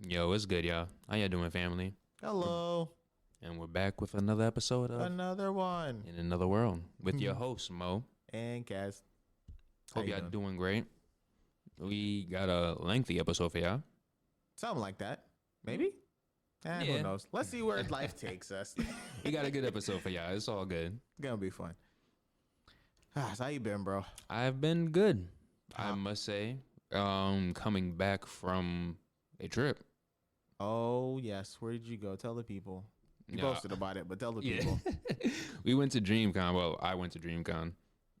Yo, it's good, y'all. How y'all doing, family? Hello. And we're back with another episode of Another one. In Another World with your host, Mo. And Cass. Hope y'all doing great. We got a lengthy episode for y'all. Something like that. Maybe? Yeah. Who knows? Let's see where life takes us. We got a good episode for y'all. It's all good. Gonna be fun. So how you been, bro? I've been good, I must say. Coming back from a trip. Oh, yes. Where did you go? Tell the people. You Yeah. posted about it, but tell the people. We went to DreamCon. Well, I went to DreamCon.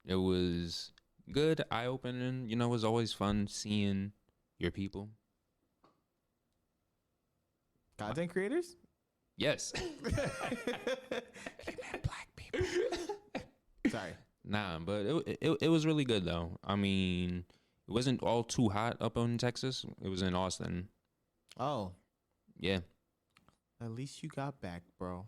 It was good, eye-opening. You know, it was always fun seeing your people. Content creators? Yes. Black people. Sorry. Nah, but it was really good though. I mean, it wasn't all too hot up in Texas. It was in Austin. Oh, Yeah. at least you got back, bro.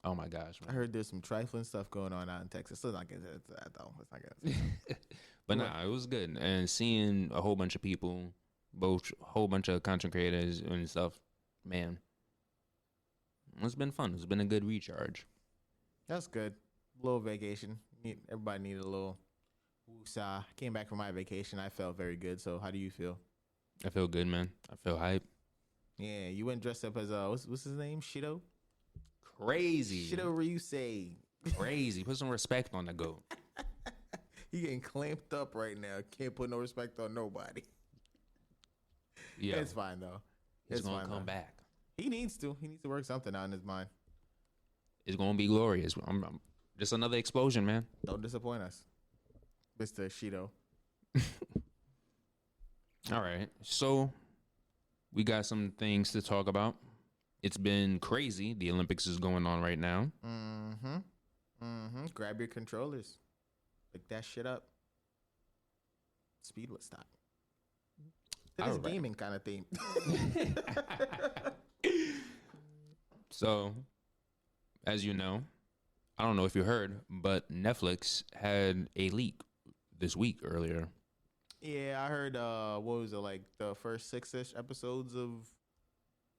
Oh my gosh. I heard there's some trifling stuff going on out in Texas. Let's not get into that, though. Let's not get into that. But nah, it was good. And seeing a whole bunch of people, both whole bunch of content creators and stuff, man. It's been fun. It's been a good recharge. That's good. Little vacation. Everybody needed a little woosah. Came back from my vacation. I felt very good. So how do you feel? I feel good, man. I feel hype. Yeah, you went dressed up as what's his name? Shido? Crazy. Shido Ryusei. Crazy. Put some respect on the goat. He getting clamped up right now. Can't put no respect on nobody. Yeah. It's fine though. He's It's gonna fine, come though. back. He needs to. He needs to work something out in his mind. It's gonna be glorious. I'm just another explosion, man. Don't disappoint us, Mr. Shido. All right. So we got some things to talk about. It's been crazy. The Olympics is going on right now. Mm-hmm. Mm-hmm. Grab your controllers. Pick that shit up. Speed would stop. It is All right. gaming kind of theme. So, as you know, I don't know if you heard, but Netflix had a leak this week earlier. Yeah, I heard what was it, like the first 6-ish episodes of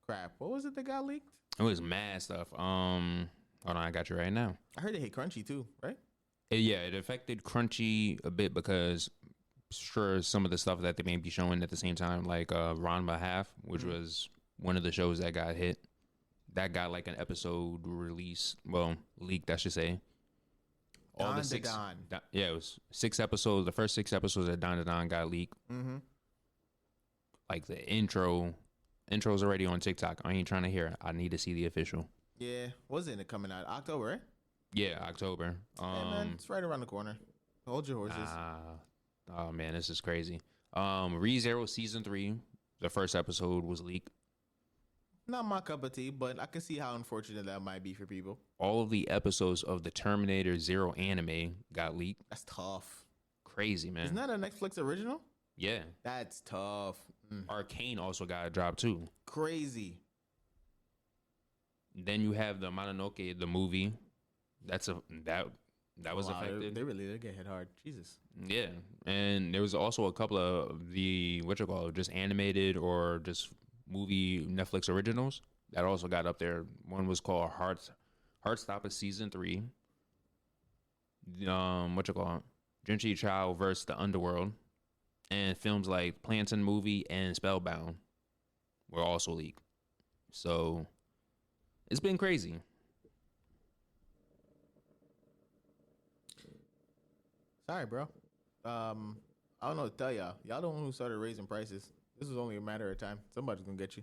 crap. What was it that got leaked? It was mad stuff. Hold on, I got you right now. I heard they hate Crunchy too, right? Yeah, it affected Crunchy a bit because sure some of the stuff that they may be showing at the same time, like Ranma Half, which was one of the shows that got hit. That got like an episode release, well, leaked, I should say. All Don the to six, Don. yeah, it was 6 episodes. The first 6 episodes of Don to Don got leaked. Mm-hmm. Like the intro's already on TikTok. I ain't trying to hear it. I need to see the official. Yeah, wasn't it coming out October, right? Yeah, October. Hey man, it's right around the corner. Hold your horses. Oh man, this is crazy. ReZero season 3, the first episode was leaked. Not my cup of tea, but I can see how unfortunate that might be for people. All of the episodes of the Terminator Zero anime got leaked. That's tough. Crazy, man. Isn't that a Netflix original? Yeah. That's tough. Arcane also got dropped too. Crazy. Then you have the Mononoke, the movie. That was Wow, affected. They really did get hit hard. Jesus. Yeah, and there was also a couple of the just animated or just movie Netflix originals that also got up there. One was called Heartstopper season 3. Gentry Child versus the Underworld, and films like Plantain movie and Spellbound were also leaked. So it's been crazy. Sorry, bro. I don't know what to tell y'all. Y'all the one who started raising prices. This was only a matter of time. Somebody's gonna get you.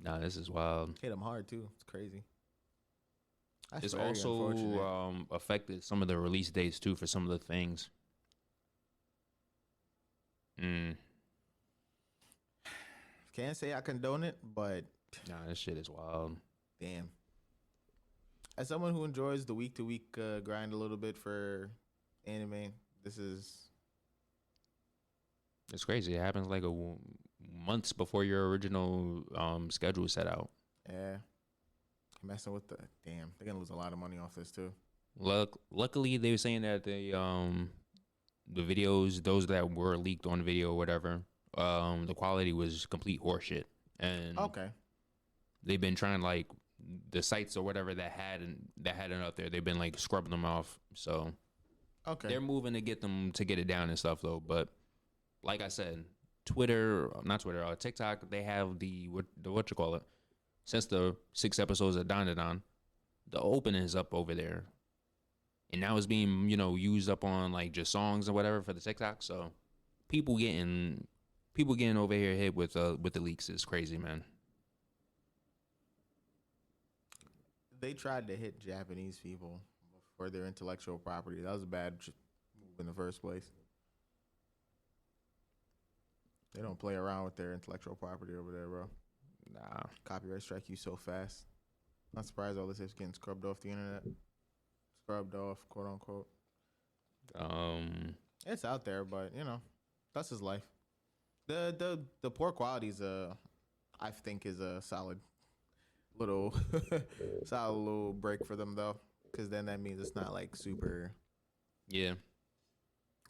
Nah, this is wild. Hit them hard too. It's crazy. That's It's very unfortunate. also affected some of the release dates too for some of the things. Can't say I condone it, but Nah, this shit is wild. damn. As someone who enjoys the week to week grind a little bit for anime, this is It's crazy. It happens like months before your original schedule set out. yeah. Messing with the damn. They're gonna lose a lot of money off this too. Luckily, they were saying that the videos, those that were leaked on video or whatever, the quality was complete horseshit. And Okay. they've been trying like the sites or whatever that had it up there. They've been like scrubbing them off. So Okay. they're moving to get them to get it down and stuff though. But like I said, TikTok, they have the what you call it. Since the 6 episodes of Don, the opening is up over there, and now it's being used up on like just songs or whatever for the TikTok. So people getting over here hit with the leaks is crazy, man. They tried to hit Japanese people for their intellectual property. That was a bad move in the first place. They don't play around with their intellectual property over there, bro. Nah. Copyright strike you so fast. Not surprised all this is getting scrubbed off the internet. Scrubbed off, quote unquote. It's out there, but that's his life. The poor quality is I think is a solid little break for them though, because then that means it's not like super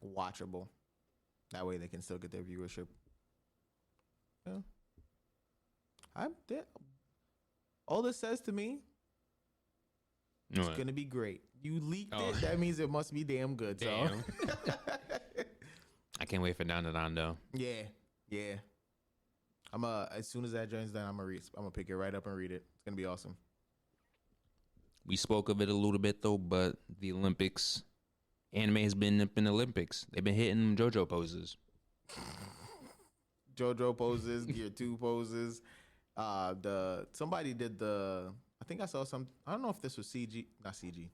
watchable. That way they can still get their viewership. Yeah. All this says to me, it's gonna be great. You leaked it. That means it must be damn good. Damn. So. I can't wait for Don though. Yeah. I'm as soon as that joins done, I'm gonna pick it right up and read it. It's gonna be awesome. We spoke of it a little bit though, but the Olympics, anime has been up in the Olympics. They've been hitting JoJo poses. JoJo poses, Gear 2 poses. Somebody did I think I saw some. I don't know if this was CG, not CG.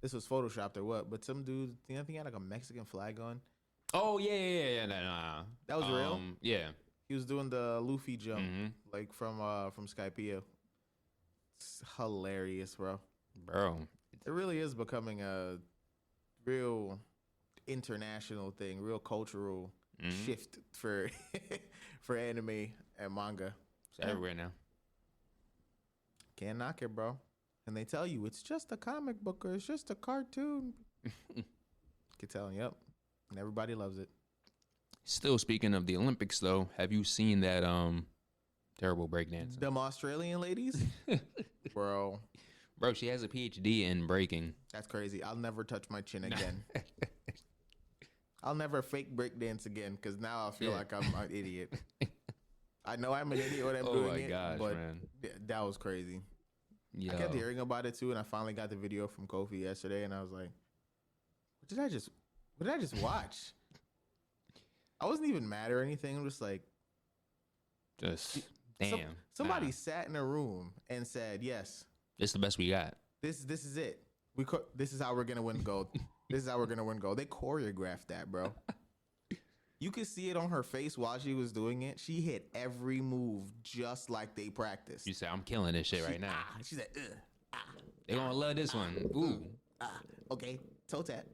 This was photoshopped or what, but some dude, I think he had like a Mexican flag on. Oh yeah. Nah. That was real. Yeah. He was doing the Luffy jump, like from Skypiea. It's hilarious, bro. It really is becoming a real international thing, real cultural shift for anime and manga. It's everywhere now. Can't knock it, bro. And they tell you it's just a comic book or it's just a cartoon. Can tell, yep. And everybody loves it. Still speaking of the Olympics, though, have you seen that terrible breakdancing? Them Australian ladies? Bro, she has a PhD in breaking. That's crazy. I'll never touch my chin again. I'll never fake breakdance again because now I feel like I'm an idiot. I know I'm an idiot when I'm doing it, but man. That was crazy. Yo. I kept hearing about it too, and I finally got the video from Kofi yesterday, and I was like, what did I just watch? I wasn't even mad or anything. I'm just like, damn. Somebody sat in a room and said, yes. This is the best we got. This is it. This is how we're going to win gold. This is how we're going to win gold. They choreographed that, bro. You could see it on her face while she was doing it. She hit every move just like they practiced. You said, I'm killing this shit right now. She said, they gonna love this one. Ooh. Okay. Toe tap.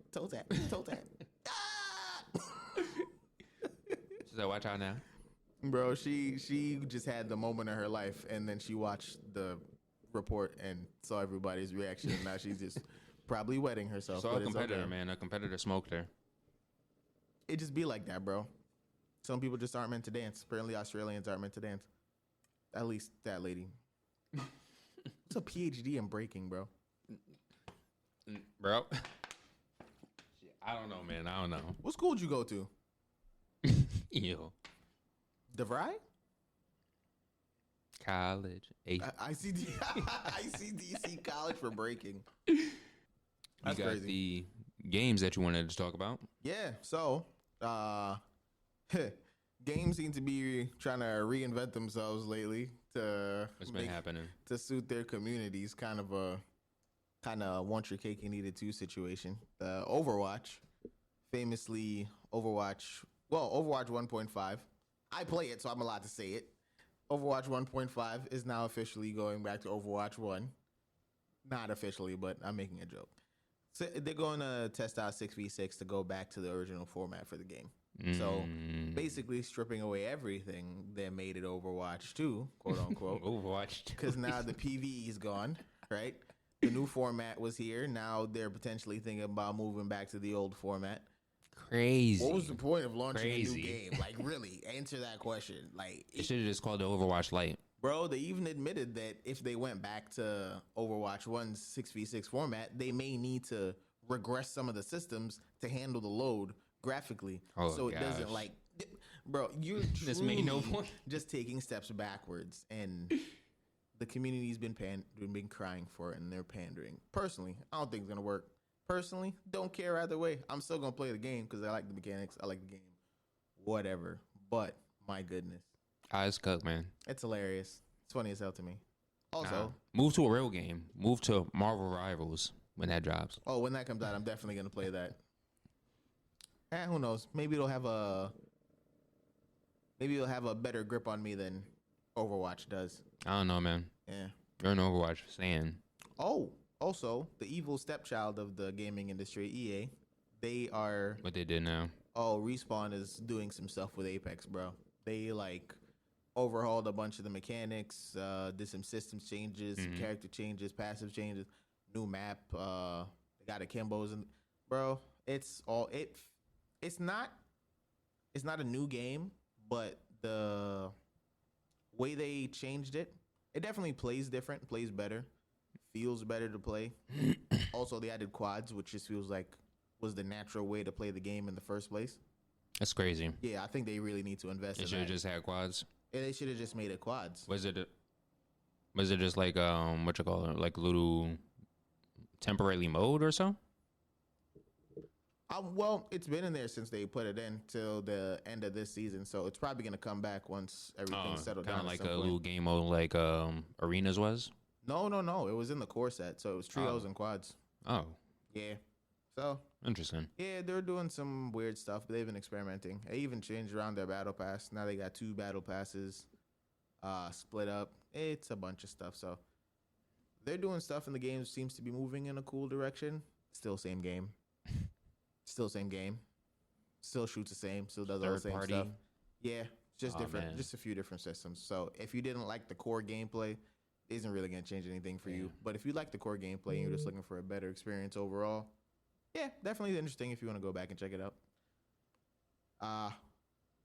She said, watch out now. Bro, she just had the moment of her life, and then she watched the report and saw everybody's reaction. And now she's just probably wetting herself. Saw a competitor, man. A competitor smoked her. It just be like that, bro. Some people just aren't meant to dance. Apparently, Australians aren't meant to dance. At least that lady. What's a PhD in breaking, bro? Bro, I don't know, man. I don't know. What school did you go to? Yo. DeVry? College. ICDC College for breaking. That's crazy. The games that you wanted to talk about. Yeah, so games seem to be trying to reinvent themselves lately what's been happening to suit their communities. Kind of want your cake and eat it too situation. Overwatch, famously Overwatch 1.5. I play it, so I'm allowed to say it. Overwatch 1.5 is now officially going back to Overwatch 1. Not officially, but I'm making a joke. So they're going to test out 6v6 to go back to the original format for the game. So basically stripping away everything that made it Overwatch 2, quote unquote. Overwatch 2. Because now the PvE is gone, right? The new format was here. Now they're potentially thinking about moving back to the old format. Crazy. What was the point of launching a new game? Like, really, answer that question. Like, it should have just called it Overwatch Lite. Bro, they even admitted that if they went back to Overwatch 1's 6v6 format, they may need to regress some of the systems to handle the load graphically. Oh, so it doesn't gosh. like, bro, you're This made no truly point. just taking steps backwards. And the community's been crying for it, and they're pandering. Personally, I don't think it's going to work. Personally, don't care either way. I'm still going to play the game because I like the mechanics. I like the game. Whatever. But, my goodness. Eyes cut, man. It's hilarious. It's funny as hell to me. Also, Nah. Move to a real game. Move to Marvel Rivals when that drops. oh, when that comes out, I'm definitely gonna play that. Who knows? Maybe it'll have a better grip on me than Overwatch does. I don't know, man. Yeah. You're an Overwatch fan. Oh, also, the evil stepchild of the gaming industry, EA, they are. What they did now. Oh, Respawn is doing some stuff with Apex, bro. They like overhauled a bunch of the mechanics, did some systems changes, some character changes, passive changes, new map. They got akimbos and bro, it's not a new game, but the way they changed it definitely plays different, plays better, feels better to play. Also, they added quads, which just feels like was the natural way to play the game in the first place. That's crazy. Yeah, I think they really need to invest They in should that. have just had quads. Yeah, they should have just made it quads. Was it just like what you call it, like a little temporary mode or so? Well, it's been in there since they put it in till the end of this season, so it's probably gonna come back once everything's settled down. Kind of like at some a point. little game mode, like Arenas was. No. It was in the core set, so it was trios and quads. Oh, Yeah. So interesting. yeah, they're doing some weird stuff, but they've been experimenting. They even changed around their battle pass. Now they got 2 battle passes, split up. It's a bunch of stuff. So they're doing stuff, and the game seems to be moving in a cool direction. Still same game. Still same game. Still shoots the same. Still does all the Third same party? stuff. Yeah, just Aw, different, man. just a few different systems. So if you didn't like the core gameplay, it isn't really gonna change anything for you. But if you like the core gameplay and you're just looking for a better experience overall, yeah, definitely interesting if you want to go back and check it out.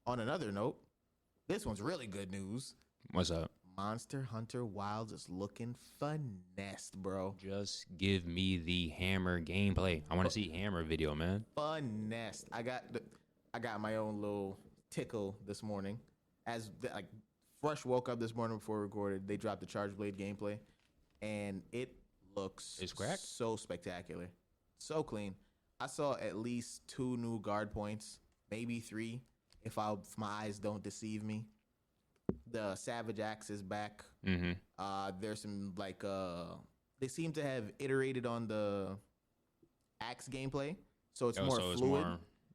On another note, this one's really good news. What's up? Monster Hunter Wilds is looking finessed, bro. Just give me the hammer gameplay. I want to see hammer video, man. Finessed. I got my own little tickle this morning. Like fresh woke up this morning before we recorded. They dropped the Charge Blade gameplay, and it looks It's cracked? so spectacular, so clean. I saw at least 2 new guard points, maybe 3, if my eyes don't deceive me. The Savage Axe is back. Mm-hmm. There's some they seem to have iterated on the axe gameplay, so it's more fluid.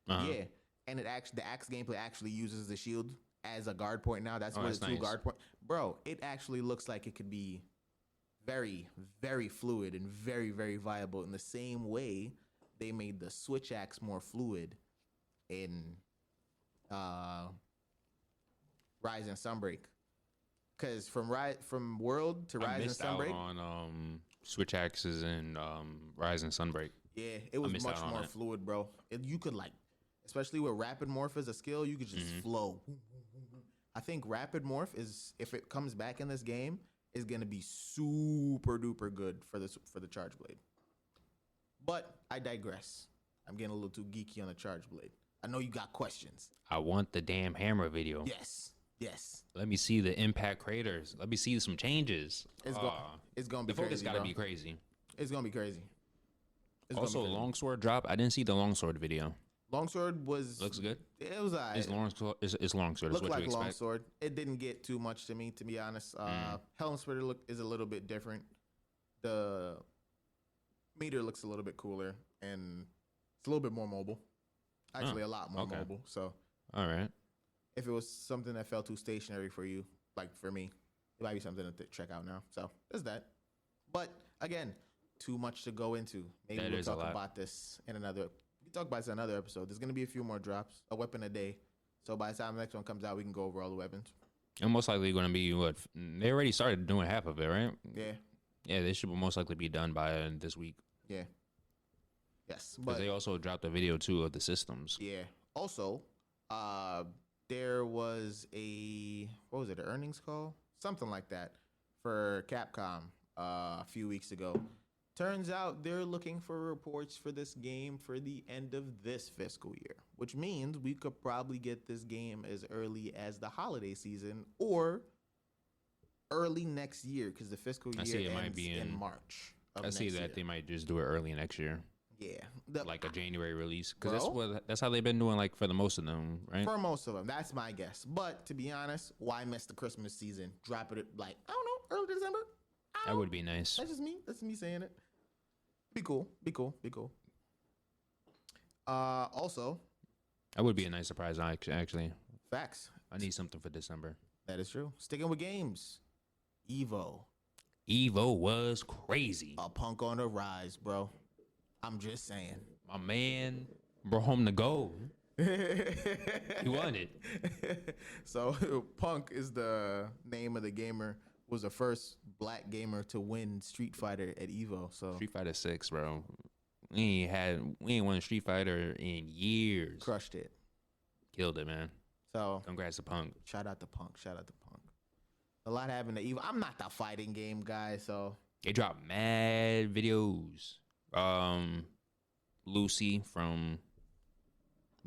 Yeah, and the axe gameplay actually uses the shield as a guard point now. That's where the 2 nice. guard point. Bro, it actually looks like it could be very, very fluid and very, very viable in the same way they made the switch axe more fluid in Rise and Sunbreak. Because from World to Rise and Sunbreak, on switch axes and Rise and Sunbreak. yeah, it was missed much out on more it. fluid, bro. You could especially with Rapid Morph as a skill, you could just flow. I think Rapid Morph is, if it comes back in this game, is gonna be super duper good for the Charge Blade. But I digress. I'm getting a little too geeky on the Charge Blade. I know you got questions. I want the damn hammer video. Yes. Let me see the impact craters. Let me see some changes. It's gonna be The focus crazy. gotta Bro. be crazy. It's gonna be crazy. Also, longsword drop. I didn't see the longsword video. Longsword looks good. It was It's longsword. It's longsword. Is looked what like you expect. longsword. It didn't get too much to me, to be honest. Helm Splitter is a little bit different. The meter looks a little bit cooler, and it's a little bit more mobile. Actually, a lot more mobile. So, All right. if it was something that felt too stationary for you, like for me, it might be something to check out now. So there's that. But again, too much to go into. Maybe That we'll is a talk lot. about this in another. We can talk about this in another episode. There's gonna be a few more drops, a weapon a day. So by the time the next one comes out, we can go over all the weapons. And most likely going to be what they already started doing half of it, right? Yeah, Yeah, they should most likely be done by this week. yeah, yes. Because But they also dropped a video too of the systems. yeah, also, there was what was it? An earnings call? something like that, for Capcom a few weeks ago. Turns out they're looking for reports for this game for the end of this fiscal year, which means we could probably get this game as early as the holiday season or early next year, because the fiscal year ends in March. I see that they might just do it early next year. Yeah, like a January release, because that's how they've been doing, like, for the most of them, right? For most of them, that's my guess. But to be honest, why miss the Christmas season? Drop it like, I don't know, early December. That would be nice. That's just me. That's me saying it. Be cool. Also, that would be a nice surprise. Actually, facts. I need something for December. That is true. Sticking with games, Evo was crazy. A punk on the rise, bro. I'm just saying. My man brought home the gold. He won it. So Punk is the name of the gamer. Was the first black gamer to win Street Fighter at Evo. So Street Fighter 6, bro. We ain't won Street Fighter in years. Crushed it. Killed it, man. So congrats to Punk. Shout out to Punk. A lot happened at Evo. I'm not the fighting game guy, so they dropped mad videos. Lucy from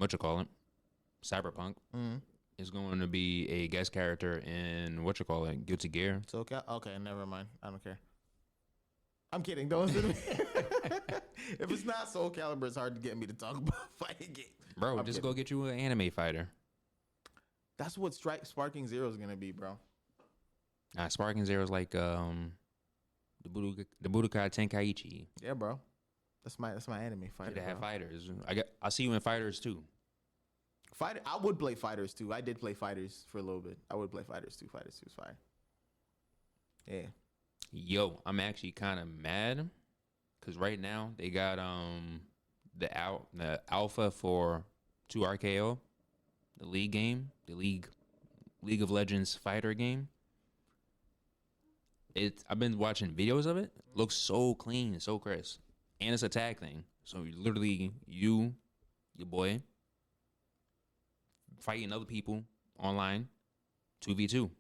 Cyberpunk. Mm-hmm. Is going to be a guest character in Guilty Gear. So okay, never mind. I don't care. I'm kidding. Don't listen to me. If it's not Soul Calibur, it's hard to get me to talk about fighting games. Bro, I'm just go get you an anime fighter. That's what Sparking Zero is gonna be, bro. Sparking Zero is like the Budokai Tenkaichi. Yeah, bro. That's my anime fighter. They have fighters. I see you in fighters too. I would play Fighters too. I did play Fighters for a little bit. I would play Fighters too. Fighters 2 is fire. Yeah. Yo, I'm actually kind of mad because right now they got the alpha for 2RKO, the League game, the League of Legends fighter game. I've been watching videos of it. Looks so clean, so crisp, and it's a tag thing. So literally, your boy, fighting other people online, 2v2.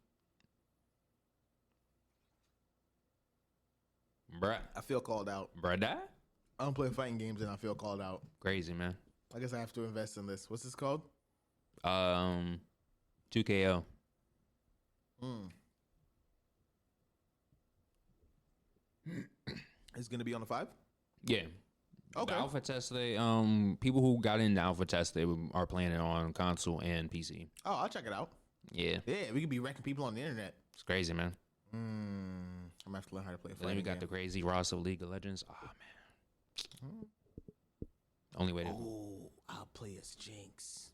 Bruh. I feel called out. Bruh. I don't play fighting games and I feel called out. Crazy, man. I guess I have to invest in this. What's this called? 2KO. It's gonna be on the 5? Yeah. Okay. The alpha test, people who got in the alpha test, they are playing it on console and PC. Oh, I'll check it out. Yeah. Yeah, we could be wrecking people on the internet. It's crazy, man. I'm gonna have to learn how to play. Then we got the crazy roster of League of Legends. Oh man. Only way to. Oh, I'll play as Jinx.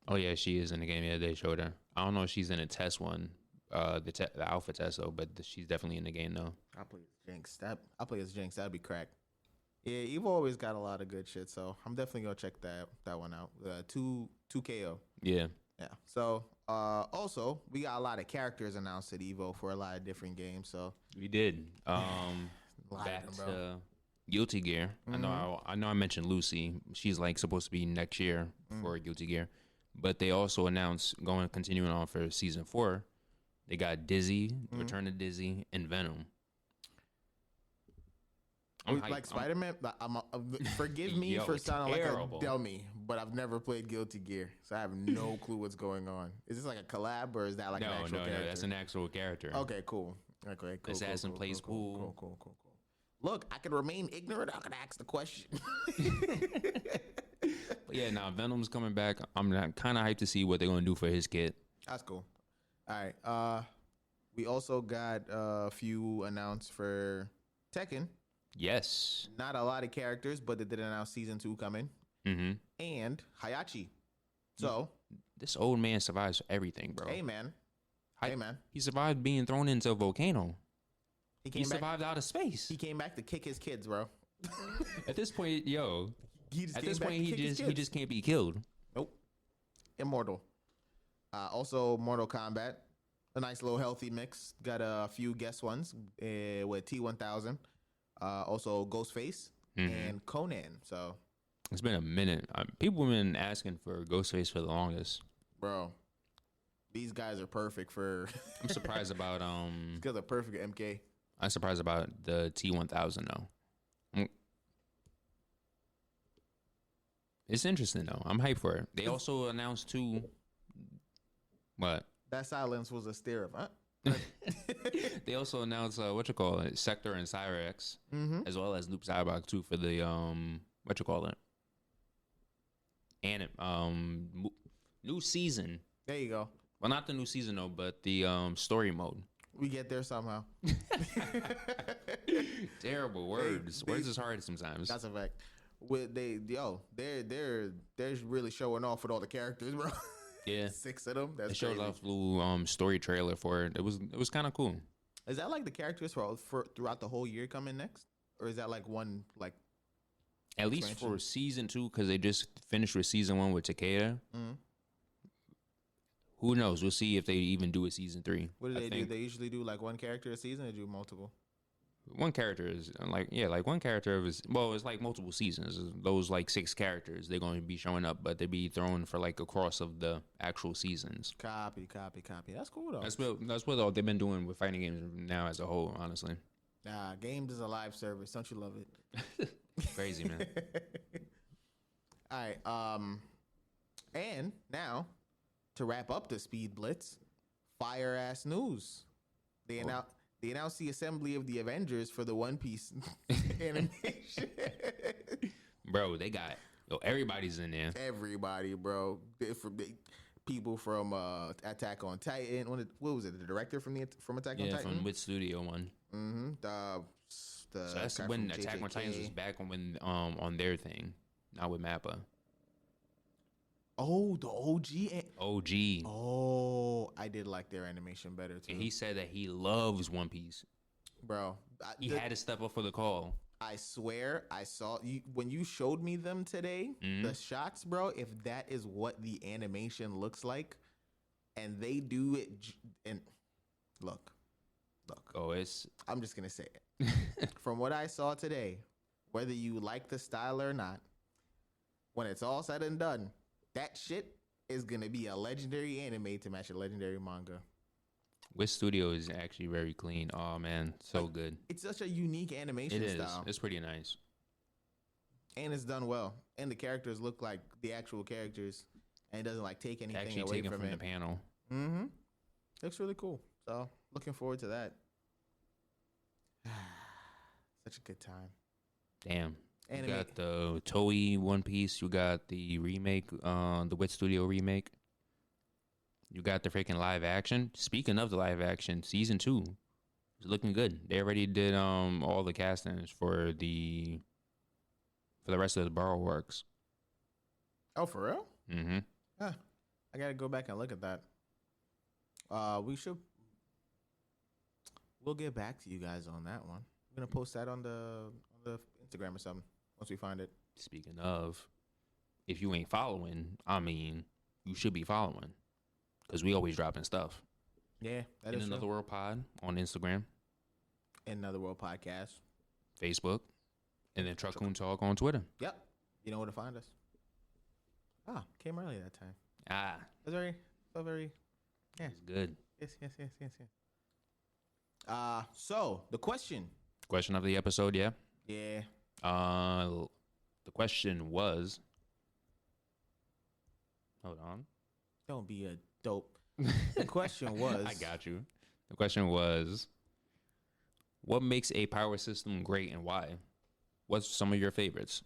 Oh yeah, she is in the game. Yeah, they showed her. I don't know if she's in a test one, the alpha test though, but she's definitely in the game though. I'll play as Jinx. I'll play as Jinx. That'd be crack. Yeah, Evo always got a lot of good shit, so I'm definitely gonna check that one out. 2KO. Yeah. Yeah. So also we got a lot of characters announced at Evo for a lot of different games. So we did. Back to Guilty Gear. Mm-hmm. I know I mentioned Lucy. She's like supposed to be next year for Guilty Gear. But they also announced continuing on for season 4. They got Dizzy, Return of Dizzy, and Venom. Like Spider-Man, forgive me for sounding like a dummy, but I've never played Guilty Gear, so I have no clue what's going on. Is this like a collab or is that like an actual character? No, that's an actual character. Okay, cool. Okay, cool. Assassin plays cool. Cool. Look, I can remain ignorant. I can ask the question. But yeah, now Venom's coming back. I'm kind of hyped to see what they're gonna do for his kid. That's cool. All right. We also got a few announced for Tekken. Yes. Not a lot of characters, but they did announce season 2 coming. Mm-hmm. And Hayachi. So this old man survives everything, bro. Hey man. He survived being thrown into a volcano. He survived out of space. He came back to kick his kids, bro. At this point, he just can't be killed. Nope. Immortal. Also, Mortal Kombat. A nice little healthy mix. Got a few guest ones with T-1000. Also Ghostface and Conan. So it's been a minute. People have been asking for Ghostface for the longest. Bro, These guys are perfect for. I'm surprised about These guys are perfect at MK. I'm surprised about the T1000 though. It's interesting though. I'm hyped for it. They also announced two. What? That silence was a stare of, huh? They also announced Sector and Cyrex, as well as Loop Cyberbox too for the new season. There you go. Well, not the new season though, but the story mode. We get there somehow. Terrible words. Words is hard sometimes. That's a fact. They're really showing off with all the characters, bro. Yeah, 6 of them. That's they showed crazy. off a little story trailer for it. It was kind of cool. Is that like the characters for throughout the whole year coming next, or is that like one like? At least for season 2, because they just finished with season 1 with Takeda. Mm-hmm. Who knows? We'll see if they even do a season 3. What do they do? They usually do like one character a season, or do multiple? One character is one character is it's like multiple seasons. Those like 6 characters they're going to be showing up, but they be thrown for like across of the actual seasons. Copy. That's cool though. That's what they've been doing with fighting games now as a whole. Honestly, nah, games is a live service. Don't you love it? Crazy, man. All right. And now to wrap up the Speed Blitz, fire ass news. They announced the assembly of the Avengers for the One Piece animation. Bro, they got everybody's in there. Everybody, bro. People from Attack on Titan. What was it? The director from Attack on Titan? Yeah, from Wit Studio one. Mm-hmm. So that's when Attack on Titans was back on their thing, not with Mappa. Oh, the OG. OG. Oh, I did like their animation better too. And he said that he loves One Piece. Bro, he had to step up for the call. I swear, I saw you when you showed me them today. Mm-hmm. The shots, bro. If that is what the animation looks like, and they do it, and look. Oh, I'm just gonna say it. From what I saw today, whether you like the style or not, when it's all said and done, that shit is gonna be a legendary anime to match a legendary manga. Wit Studio is actually very clean. Oh man, so good. It's such a unique animation style. It's pretty nice. And it's done well. And the characters look like the actual characters. And it doesn't like take anything away from the panel. Mm-hmm. Looks really cool. So looking forward to that. Such a good time. Damn. You got the Toei One Piece. You got the remake, the Wit Studio remake. You got the freaking live action. Speaking of the live action, season 2 is looking good. They already did all the castings for the rest of the Burrow works. Oh, for real? Mm-hmm. Huh. I gotta go back and look at that. We'll get back to you guys on that one. I'm gonna post that on the Instagram or something once we find it. Speaking of, if you ain't following, I mean, you should be following. Because we always dropping stuff. Yeah, that is true. Another World Pod on Instagram. Another World Podcast. Facebook. And then Truckoon Talk on Twitter. Yep. You know where to find us. Came early that time. That's very, yeah. It's good. Yes. So, the question. Question of the episode, yeah? Yeah. The question was... Hold on. Don't be a dope. The question was... I got you. The question was, what makes a power system great and why? What's some of your favorites?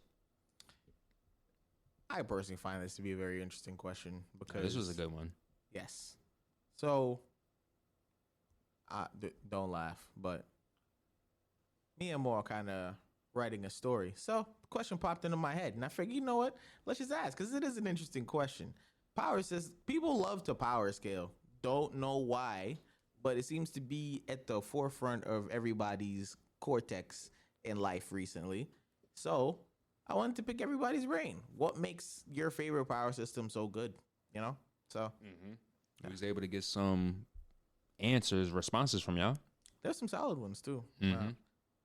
I personally find this to be a very interesting question because... This was a good one. Yes. So, don't laugh, but me and Mo are kind of writing a story. So, the question popped into my head, and I figured, you know what? Let's just ask, because it is an interesting question. Power system, people love to power scale. Don't know why, but it seems to be at the forefront of everybody's cortex in life recently. So I wanted to pick everybody's brain. What makes your favorite power system so good? You know? So I was able to get some responses from y'all. There's some solid ones too.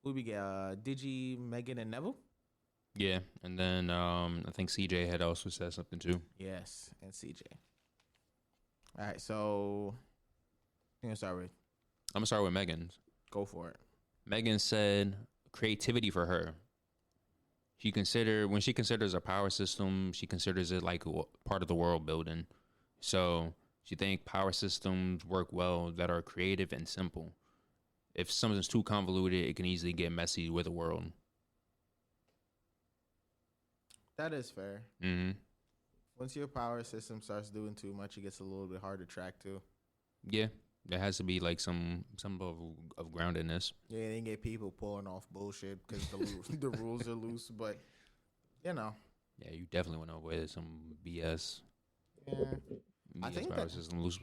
Who we get? Digi, Megan, and Neville? Yeah, and then I think CJ had also said something too. Yes, and CJ. All right, so I'm gonna start with. I'm gonna start with Megan's. Go for it. Megan said creativity for her. When she considers a power system, she considers it like part of the world building. So she think power systems work well that are creative and simple. If something's too convoluted, it can easily get messy with the world. That is fair. Mm-hmm. Once your power system starts doing too much, it gets a little bit hard to track too. Yeah, there has to be like some of groundedness. Yeah, they get people pulling off bullshit because the rules are loose. But you know, Yeah, you definitely want to avoid some BS. yeah. I think power that. system loose.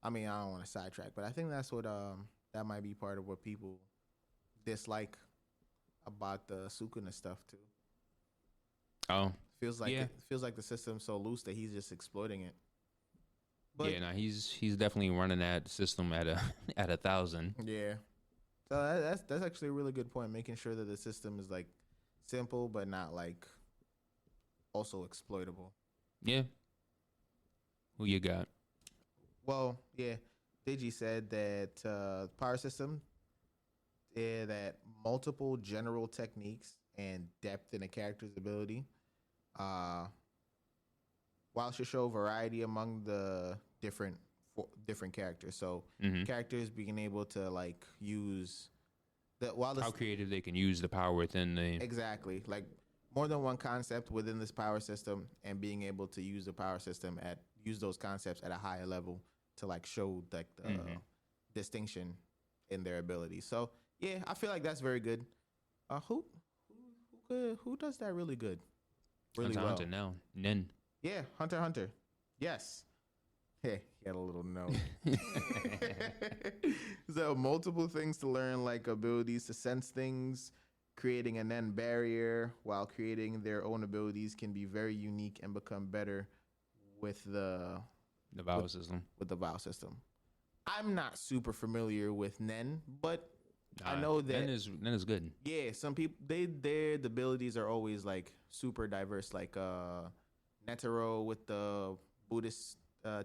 I mean, I don't want to sidetrack, but I think that's what that might be part of what people dislike about the Sukuna stuff too. Oh, Feels like yeah. it feels like the system's so loose that he's just exploiting it. But yeah, no, he's definitely running that system at a at 1,000. yeah, so that's actually a really good point. Making sure that the system is like simple but not like also exploitable. Yeah. Who you got? Well, yeah, Digi said that power system, that multiple general techniques and depth in a character's ability, while should show variety among the different characters. So characters being able to like use How creative they can use the power within the exactly like more than one concept within this power system, and being able to use the power system use those concepts at a higher level to like show like the distinction in their ability. So yeah, I feel like that's very good. Who does that really good? Really well. Hunter now. Nin. Yeah, Hunter x Hunter. Yes. Hey, he had a little note. So multiple things to learn, like abilities to sense things, creating a Nen barrier, while creating their own abilities can be very unique and become better with the vowel system. With the vowel system. I'm not super familiar with Nen, but I know that Nen is good. Yeah, some people their abilities are always like super diverse, like Netero with the Buddhist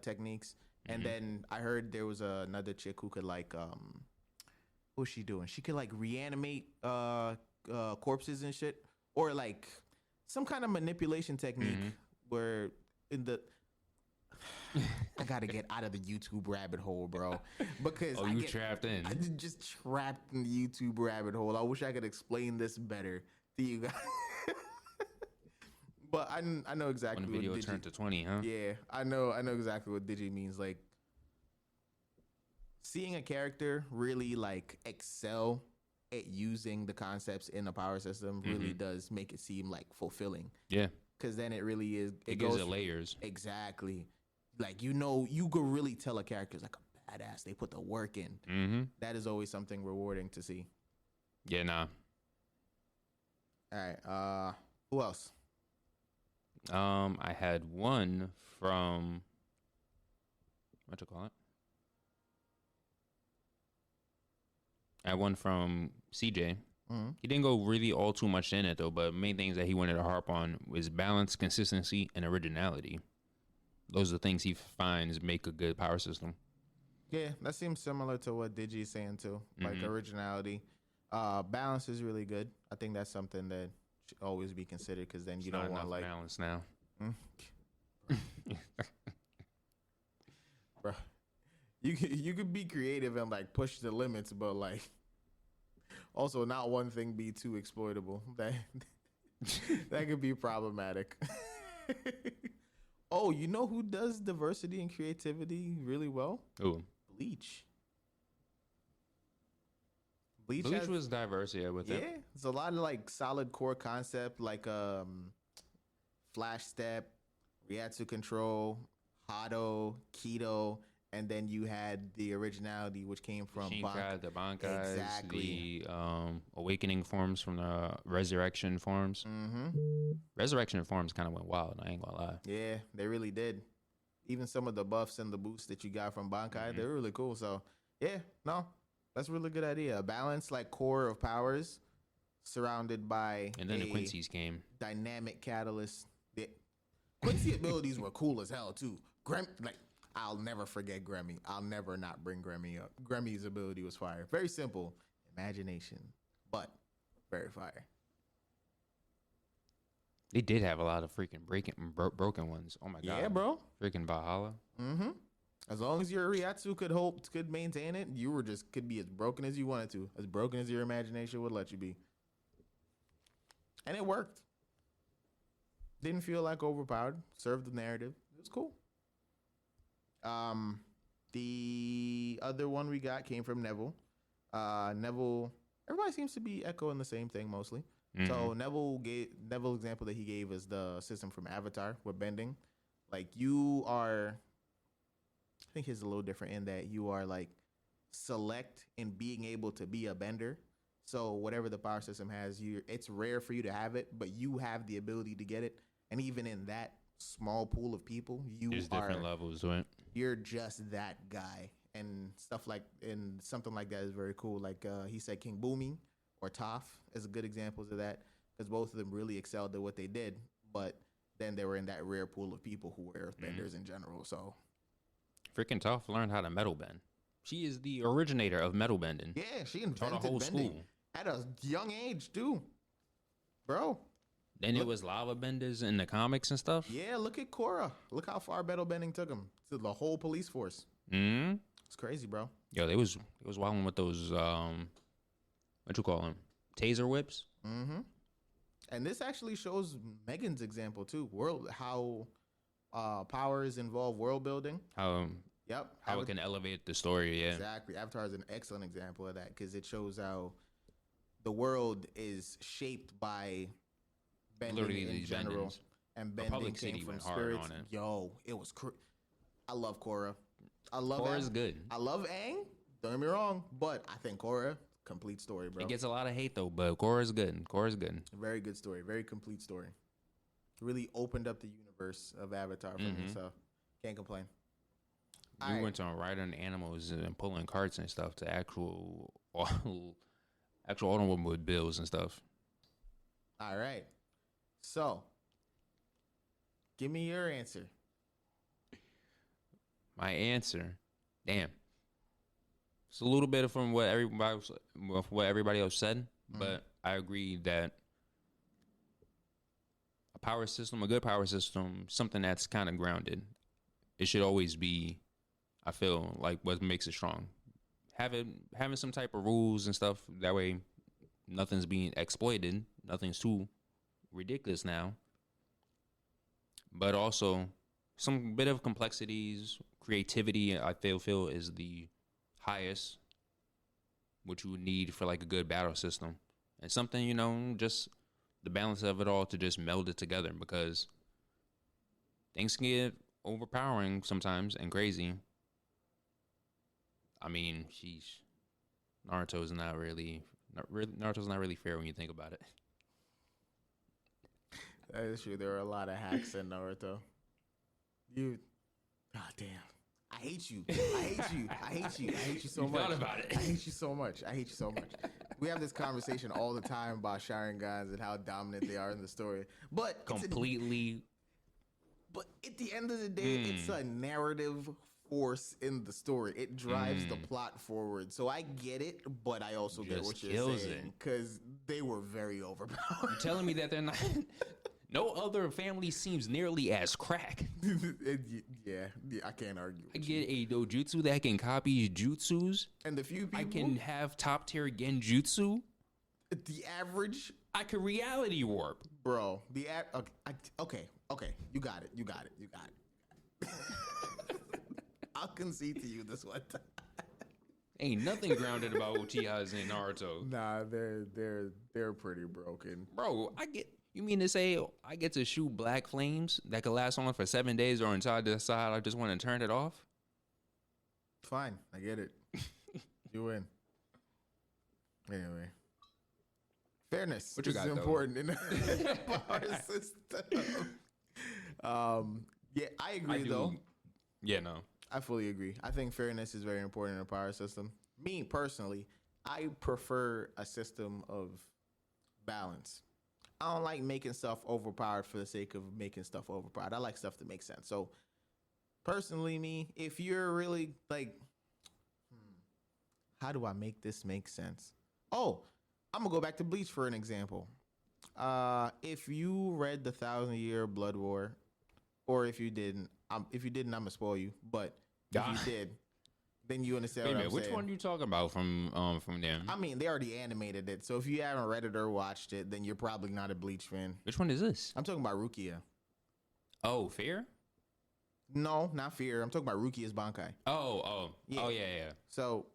techniques, and then I heard there was another chick who could like what's she doing? She could like reanimate corpses and shit, or like some kind of manipulation technique where in the I gotta get out of the YouTube rabbit hole, bro. Because trapped in. I just trapped in the YouTube rabbit hole. I wish I could explain this better to you guys. But I know exactly when the video turned to 20, huh? Yeah, I know exactly what Digi means. Like seeing a character really like excel at using the concepts in the power system really does make it seem like fulfilling. Yeah. Because then it really is. It gives it layers. Exactly. Like, you could really tell a character's like a badass. They put the work in. That is always something rewarding to see. Yeah, nah. All right. Who else? I had one from what you call it? I had one from CJ. He didn't go really all too much in it though, but main things that he wanted to harp on was balance, consistency, and originality. Those are the things he finds make a good power system. Yeah, that seems similar to what Digi is saying too. Like originality. Balance is really good. I think that's something that should always be considered, because then you don't want like balance now. Bro, you could be creative and like push the limits, but like also not one thing be too exploitable. That could be problematic. Oh, you know who does diversity and creativity really well? Ooh. Bleach. Bleach was diverse, yeah, with it. Yeah, it's a lot of like solid core concept, like flash step, Riatsu control, Hado, Keto, and then you had the originality, which came from the Bankais, exactly. The awakening forms from the resurrection forms. Resurrection forms kind of went wild, I ain't gonna lie. Yeah, they really did. Even some of the buffs and the boosts that you got from Bankai, they're really cool. So yeah, no, that's a really good idea. A balanced like core of powers surrounded by and then the Quincy's came. Dynamic catalyst. Quincy abilities were cool as hell too. I'll never forget Grammy. I'll never not bring Grammy up. Grammy's ability was fire. Very simple. Imagination. But very fire. They did have a lot of freaking broken ones. Oh my god. Yeah, bro. Freaking Valhalla. Mm-hmm. As long as your Ryatsu could maintain it, you were just could be as broken as you wanted to, as broken as your imagination would let you be. And it worked. Didn't feel like overpowered. Served the narrative. It was cool. The other one we got came from Neville. Neville. Everybody seems to be echoing the same thing mostly. Mm-hmm. So Neville example that he gave is the system from Avatar with bending. Like you are, I think it's a little different in that you are like select in being able to be a bender. So whatever the power system has, it's rare for you to have it, but you have the ability to get it. And even in that small pool of people, there's different levels, right? You're just that guy, and something like that is very cool. Like he said, King Boomy or Toph is a good examples of that, because both of them really excelled at what they did, but then they were in that rare pool of people who were earthbenders in general. So freaking Toph learned how to metal bend. She is the originator of metal bending. Yeah, she invented the whole bending school at a young age too, bro. Then it was lava benders in the comics and stuff. Yeah, look at Korra. Look how far metal bending took him to the whole police force. Mm-hmm. It's crazy, bro. Yo, they was wilding with those what you call them, taser whips. Mm-hmm. And this actually shows Megan's example too. How powers involve world building. How it can elevate the story. Yeah, exactly. Avatar is an excellent example of that, because it shows how the world is shaped by bending in general. Bendings. And bending came from spirits. Yo, it was. I love Korra. Korra's good. I love Aang. Don't get me wrong, but I think Korra, complete story, bro. It gets a lot of hate though, but Korra's good. Korra's good. Very good story. Very complete story. Really opened up the universe of Avatar for me, so can't complain. We went on riding animals and pulling carts and stuff to actual automobiles and stuff. All right. So, give me your answer. My answer, damn. It's a little bit from what everybody else said, but I agree that a good power system, something that's kind of grounded. It should always be, I feel like, what makes it strong. Having some type of rules and stuff, that way nothing's being exploited, nothing's too ridiculous now. But also some bit of complexities, creativity, I feel is the highest, which you would need for like a good battle system. And something, just the balance of it all to just meld it together, because things can get overpowering sometimes and crazy. I mean, sheesh. Naruto's not really fair when you think about it. That is true. There are a lot of hacks in Naruto. God damn. I hate you. I hate you. I hate you. I hate you so much. Thought about it. I hate you so much. I hate you so much. We have this conversation all the time about Sharingans and how dominant they are in the story. But completely. But at the end of the day, it's a narrative force in the story. It drives the plot forward. So I get it, but I also get what you're saying, because they were very overpowered. You're telling me that they're not... No other family seems nearly as crack. Yeah, I can't argue. I get a dojutsu that can copy jutsus. And the few people... I can have top tier genjutsu. The average... I can reality warp. Bro, okay. You got it. I'll concede to you this one time. Ain't nothing grounded about Uchihas in Naruto. Nah, they're pretty broken. Bro, you mean to say I get to shoot black flames that could last on for 7 days, or until I decide I just want to turn it off? Fine, I get it. You win. Anyway. Fairness what you got, is important in the power system. Yeah, I agree though. Yeah, no. I fully agree. I think fairness is very important in a power system. Me, personally, I prefer a system of balance. I don't like making stuff overpowered for the sake of making stuff overpowered. I like stuff that makes sense. So personally, me, if you're really like, how do I make this make sense? Oh, I'm gonna go back to Bleach for an example. If you read the Thousand Year Blood War, or if you didn't, I'm gonna spoil you. But if you did, then you understand Wait a what minute, I'm which saying. one you talking about from them? I mean, they already animated it, so if you haven't read it or watched it, then you're probably not a Bleach fan. Which one is this? I'm talking about Rukia. Oh, Fear? No, not Fear. I'm talking about Rukia's Bankai. Yeah. Oh, yeah. So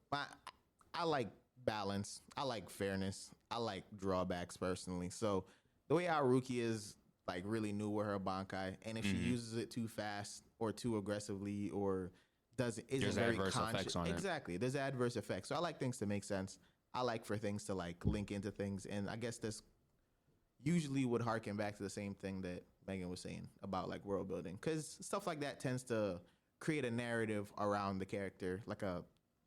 I like balance. I like fairness. I like drawbacks personally. So the way Rukia is like really new with her Bankai, and if she uses it too fast or too aggressively or isn't There's very adverse conscious. effects on it. Exactly. There's adverse effects. So I like things to make sense. I like for things to like link into things, and I guess this usually would harken back to the same thing that Megan was saying about like world building, because stuff like that tends to create a narrative around the character, like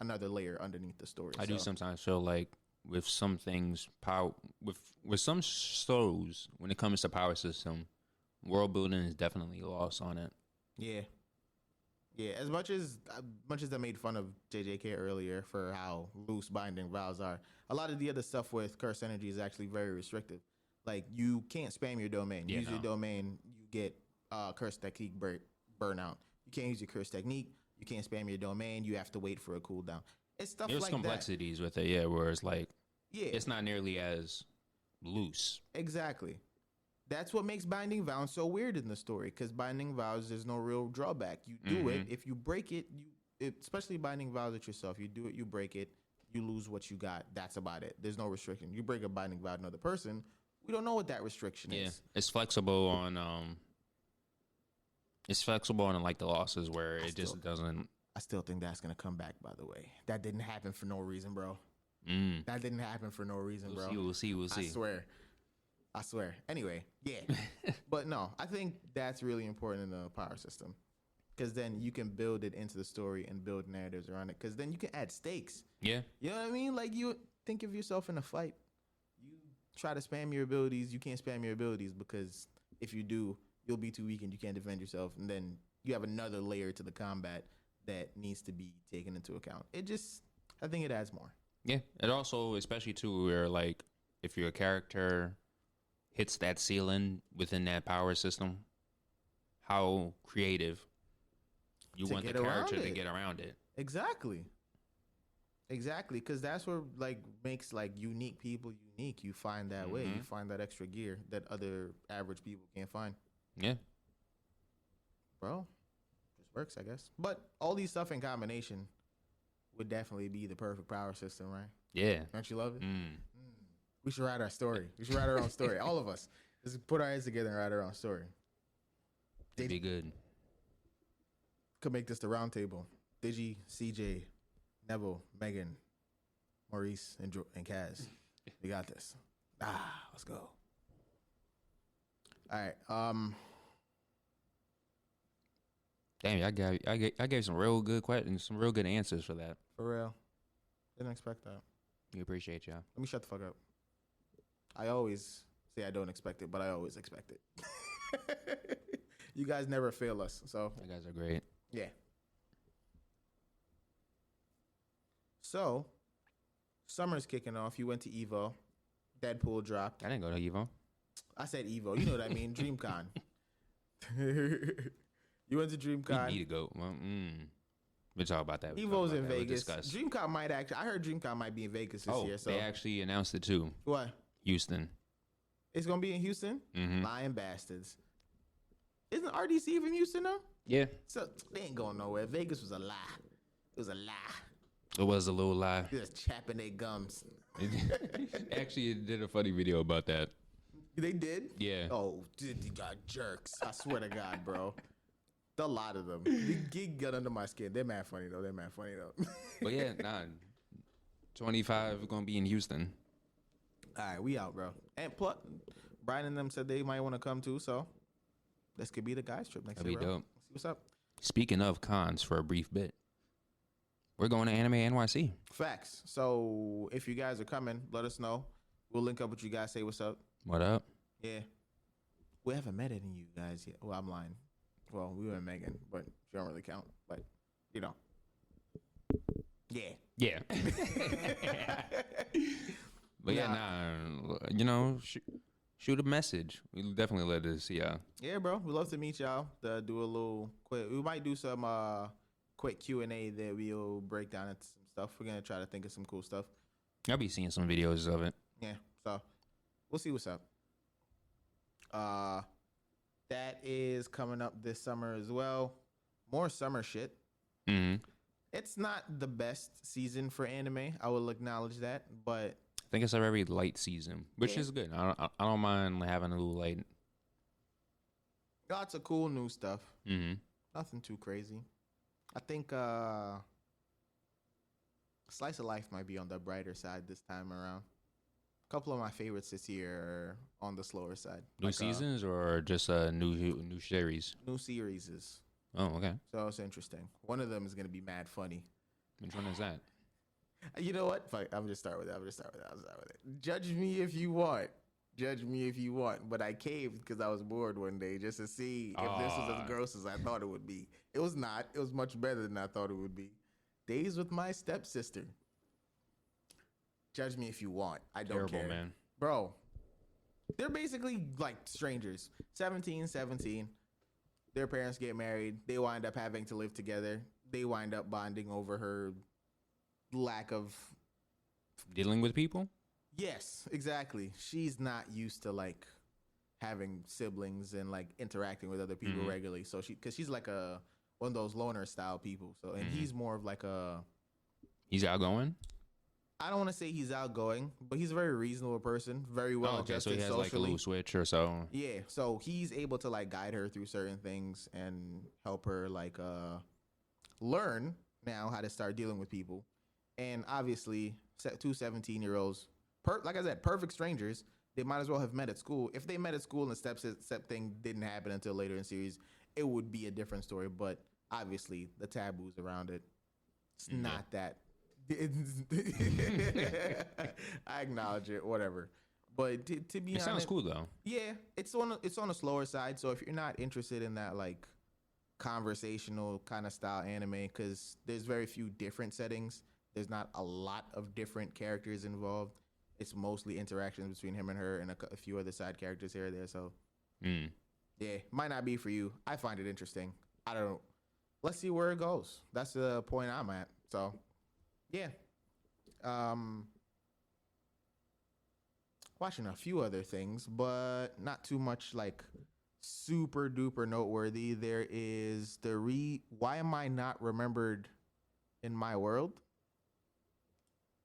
another layer underneath the story. I do sometimes feel like with some things, with some shows, when it comes to power system, world building is definitely lost on it. Yeah. Yeah, as much as I made fun of JJK earlier for how loose binding vows are, a lot of the other stuff with curse energy is actually very restrictive. Like, you can't spam your domain. Use your domain, you get curse technique burnout. You can't use your curse technique. You can't spam your domain. You have to wait for a cooldown. It's stuff There's like complexities with it, yeah, where it's like, yeah, it's not nearly as loose. exactly. That's what makes binding vows so weird in the story, because binding vows, there's no real drawback. You do it. If you break it, especially binding vows at yourself, you do it, you break it, you lose what you got. That's about it. There's no restriction. You break a binding vow to another person, we don't know what that restriction is. It's flexible on like the losses where it just doesn't. I still think that's gonna come back, by the way. That didn't happen for no reason, bro. That didn't happen for no reason, bro. We'll see. I swear. Anyway, yeah. But no, I think that's really important in the power system, because then you can build it into the story and build narratives around it, because then you can add stakes. Yeah. You know what I mean? Like, you think of yourself in a fight. You try to spam your abilities. You can't spam your abilities, because if you do, you'll be too weak and you can't defend yourself. And then you have another layer to the combat that needs to be taken into account. I think it adds more. Yeah. It also, especially too, where like if your character hits that ceiling within that power system, how creative you want the character to get around it. Exactly, because that's what like makes like unique people unique. You find that way. You find that extra gear that other average people can't find. Yeah. Bro, just works, I guess. But all these stuff in combination would definitely be the perfect power system, right? Yeah. Don't you love it? We should write our story. We should write our own story. All of us. Let's put our heads together and write our own story. It'd be good. Could make this the round table. Digi, CJ, Neville, Megan, Maurice, and Kaz. We got this. Let's go. All right. Damn, I gave some real good questions, some real good answers for that. For real. Didn't expect that. We appreciate y'all. Let me shut the fuck up. I always say I don't expect it, but I always expect it. You guys never fail us, so. You guys are great. Yeah. So, summer's kicking off. You went to Evo. Deadpool dropped. I didn't go to Evo. I said Evo. You know what I mean. DreamCon. You went to DreamCon. We need to go. Well, we'll talk about that. Evo's in Vegas. DreamCon might actually. I heard DreamCon might be in Vegas this year. So they actually announced it too. What? Houston. It's gonna be in Houston. Lying bastards. Isn't RDC from Houston though? Yeah. So they ain't going nowhere. Vegas was a lie. It was a lie. It was a little lie. Just chapping their gums. Actually, it did a funny video about that. They did? Yeah. Oh, dude, you got jerks. I swear to God, bro. A lot of them. They get under my skin. They're mad funny though. But yeah, 25 gonna be in Houston. All right, we out, bro. And plus, Brian and them said they might want to come too, so this could be the guys trip next year. That'd be dope. See what's up. Speaking of cons, for a brief bit, we're going to Anime NYC. Facts. So if you guys are coming, let us know. We'll link up with you guys. Say what's up. What up? Yeah. We haven't met any of you guys yet. Well, I'm lying. Well, we were in Megan, but she don't really count. But you know, yeah. Yeah. But yeah, shoot a message. We'll definitely let us see y'all. Yeah, bro. We'd love to meet y'all. To do a little quick. We might do some quick Q&A that we'll break down into some stuff. We're gonna try to think of some cool stuff. I'll be seeing some videos of it. Yeah. So we'll see what's up. That is coming up this summer as well. More summer shit. Mm-hmm. It's not the best season for anime. I will acknowledge that, but I think it's a very light season, which is good. I don't mind having a little light. lots of cool new stuff. Mm-hmm. Nothing too crazy. I think Slice of Life might be on the brighter side this time around. A couple of my favorites this year are on the slower side. New seasons or just a new series? New series. Oh, okay. So it's interesting. One of them is going to be mad funny. Which one is that? You know what? Fuck, I'm just start with that. Judge me if you want. But I caved because I was bored one day just to see if this was as gross as I thought it would be. It was not. It was much better than I thought it would be. Days with My Stepsister. Judge me if you want. I don't Terrible, care. Man. Bro, they're basically like strangers. 17. Their parents get married. They wind up having to live together. They wind up bonding over her lack of Dealing with people? Yes, exactly. She's not used to like having siblings and like interacting with other people regularly. So because she's like one of those loner style people. So and he's more of like He's outgoing? I don't want to say he's outgoing, but he's a very reasonable person, very well adjusted so he has socially. like a little switch or so. Yeah, so he's able to like guide her through certain things and help her like learn now how to start dealing with people. And obviously, two 17-year-olds, like I said, perfect strangers. They might as well have met at school. If they met at school and the step thing didn't happen until later in the series, it would be a different story. But obviously, the taboos around it, it's not that. I acknowledge it, whatever. But to be honest, it sounds cool though. Yeah, it's on a slower side. So if you're not interested in that like conversational kind of style anime, because there's very few different settings. There's not a lot of different characters involved. It's mostly interactions between him and her and a few other side characters here or there. So yeah, might not be for you. I find it interesting. I don't know. Let's see where it goes. That's the point I'm at. So yeah. Watching a few other things, but not too much like super duper noteworthy. There is Why Am I Not Remembered in My World?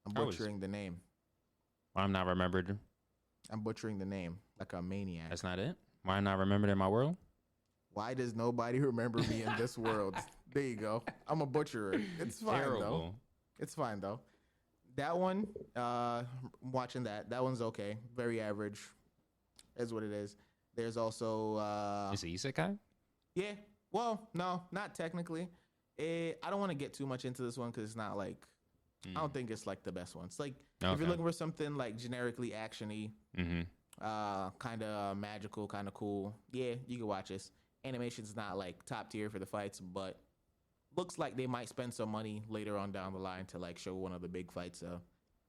I'm butchering the name. I'm not remembered. I'm butchering the name like a maniac. That's not it? Why not remembered in my world? Why does nobody remember me in this world? There you go. I'm a butcherer. It's fine though. It's fine though. That one, watching that. That one's okay. Very average. Is what it is. There's also Is it isekai? Yeah. Well, no, not technically. I don't want to get too much into this one because it's not like I don't think it's like the best one. It's like if you're looking for something like generically actiony, kind of magical, kind of cool. Yeah, you can watch this. Animation's not like top tier for the fights, but looks like they might spend some money later on down the line to like show one of the big fights. So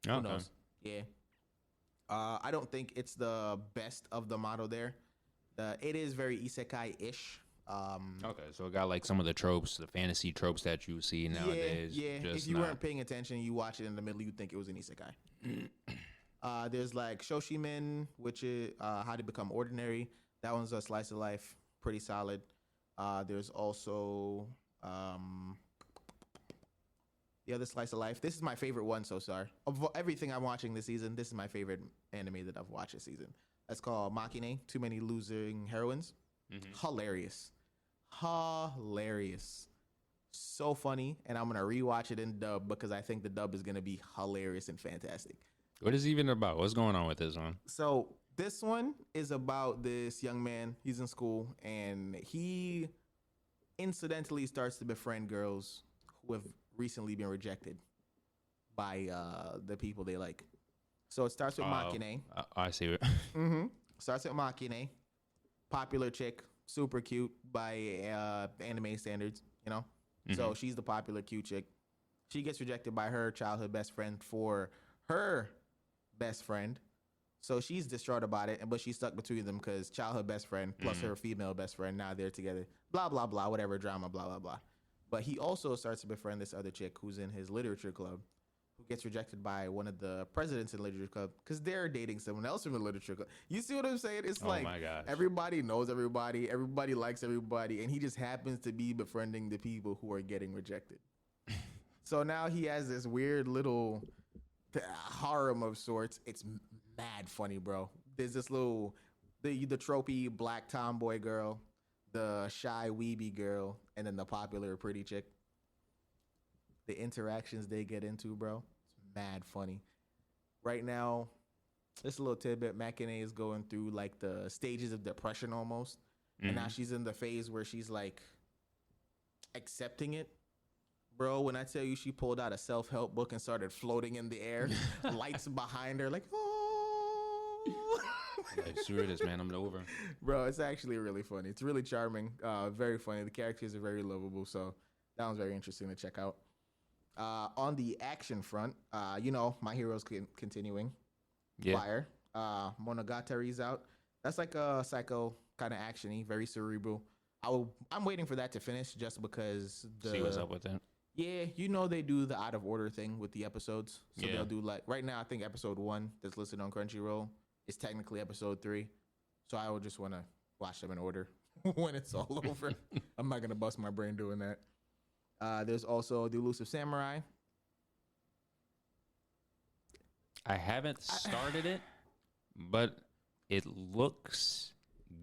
who knows? Yeah. I don't think it's the best of the model there. It is very isekai-ish. Okay, so it got like some of the tropes, the fantasy tropes that you see nowadays. Yeah. If you weren't paying attention, you watch it in the middle, you'd think it was an isekai. There's like Shoshimen, which is How to Become Ordinary. That one's a slice of life, pretty solid. There's also the other slice of life. This is my favorite one so far. Of everything I'm watching this season, this is my favorite anime that I've watched this season. That's called Makine, Too Many Losing Heroines. Hilarious. So funny. And I'm going to rewatch it in dub because I think the dub is going to be hilarious and fantastic. What is it even about? What's going on with this one? So this one is about this young man. He's in school and he incidentally starts to befriend girls who have recently been rejected by the people they like. So it starts with Makine. I see it. Starts with Makine. Popular chick, super cute by anime standards, you know. So she's the popular cute chick. She gets rejected by her childhood best friend for her best friend. So she's distraught about it, but she's stuck between them because childhood best friend plus her female best friend, now they're together. Blah, blah, blah, whatever drama, blah, blah, blah. But he also starts to befriend this other chick who's in his literature club, who gets rejected by one of the presidents in the literature club because they're dating someone else from the literature club. You see what I'm saying? It's like my gosh. everybody knows everybody, everybody likes everybody, and he just happens to be befriending the people who are getting rejected. So now he has this weird little harem of sorts. It's mad funny, bro. There's this little, the tropey black tomboy girl, the shy weeby girl, and then the popular pretty chick. The interactions they get into, bro, it's mad funny. Right now, just a little tidbit, Makine is going through like the stages of depression almost. And now she's in the phase where she's like accepting it. Bro, when I tell you she pulled out a self-help book and started floating in the air, lights behind her, like, oh. Like, screw this, man. I'm over. Bro, it's actually really funny. It's really charming, very funny. The characters are very lovable, so that was very interesting to check out. On the action front, you know, My Hero's continuing. Yeah. Fire. Monogatari's out. That's like a psycho kind of action-y, very cerebral. I'm waiting for that to finish just because See what's up with it. Yeah, you know they do the out of order thing with the episodes. So they'll do like right now I think episode 1 that's listed on Crunchyroll is technically episode 3. So I would just want to watch them in order when it's all over. I'm not gonna bust my brain doing that. There's also The Elusive Samurai. I haven't started it, but it looks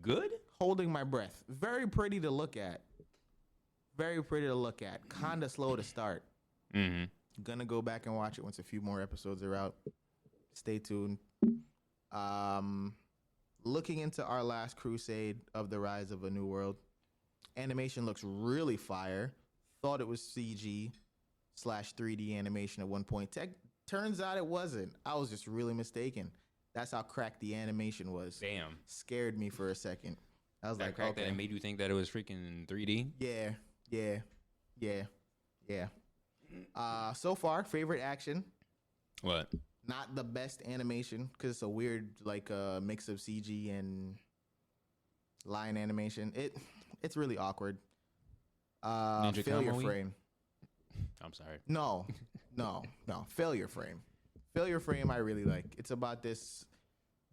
good. Holding my breath. Very pretty to look at. Very pretty to look at. Kinda slow to start. Gonna go back and watch it once a few more episodes are out. Stay tuned. Looking into Our Last Crusade of the Rise of a New World. Animation looks really fire. Thought it was CG/3D animation at one point. Turns out it wasn't. I was just really mistaken. That's how cracked the animation was. Damn. Scared me for a second. I was like, cracked okay. that it made you think that it was freaking 3D? Yeah. So far, favorite action. What? Not the best animation because it's a weird like mix of CG and line animation. It's really awkward. Ninja Failure Kamui? Frame. I'm sorry. No. Failure Frame. Failure Frame I really like. It's about this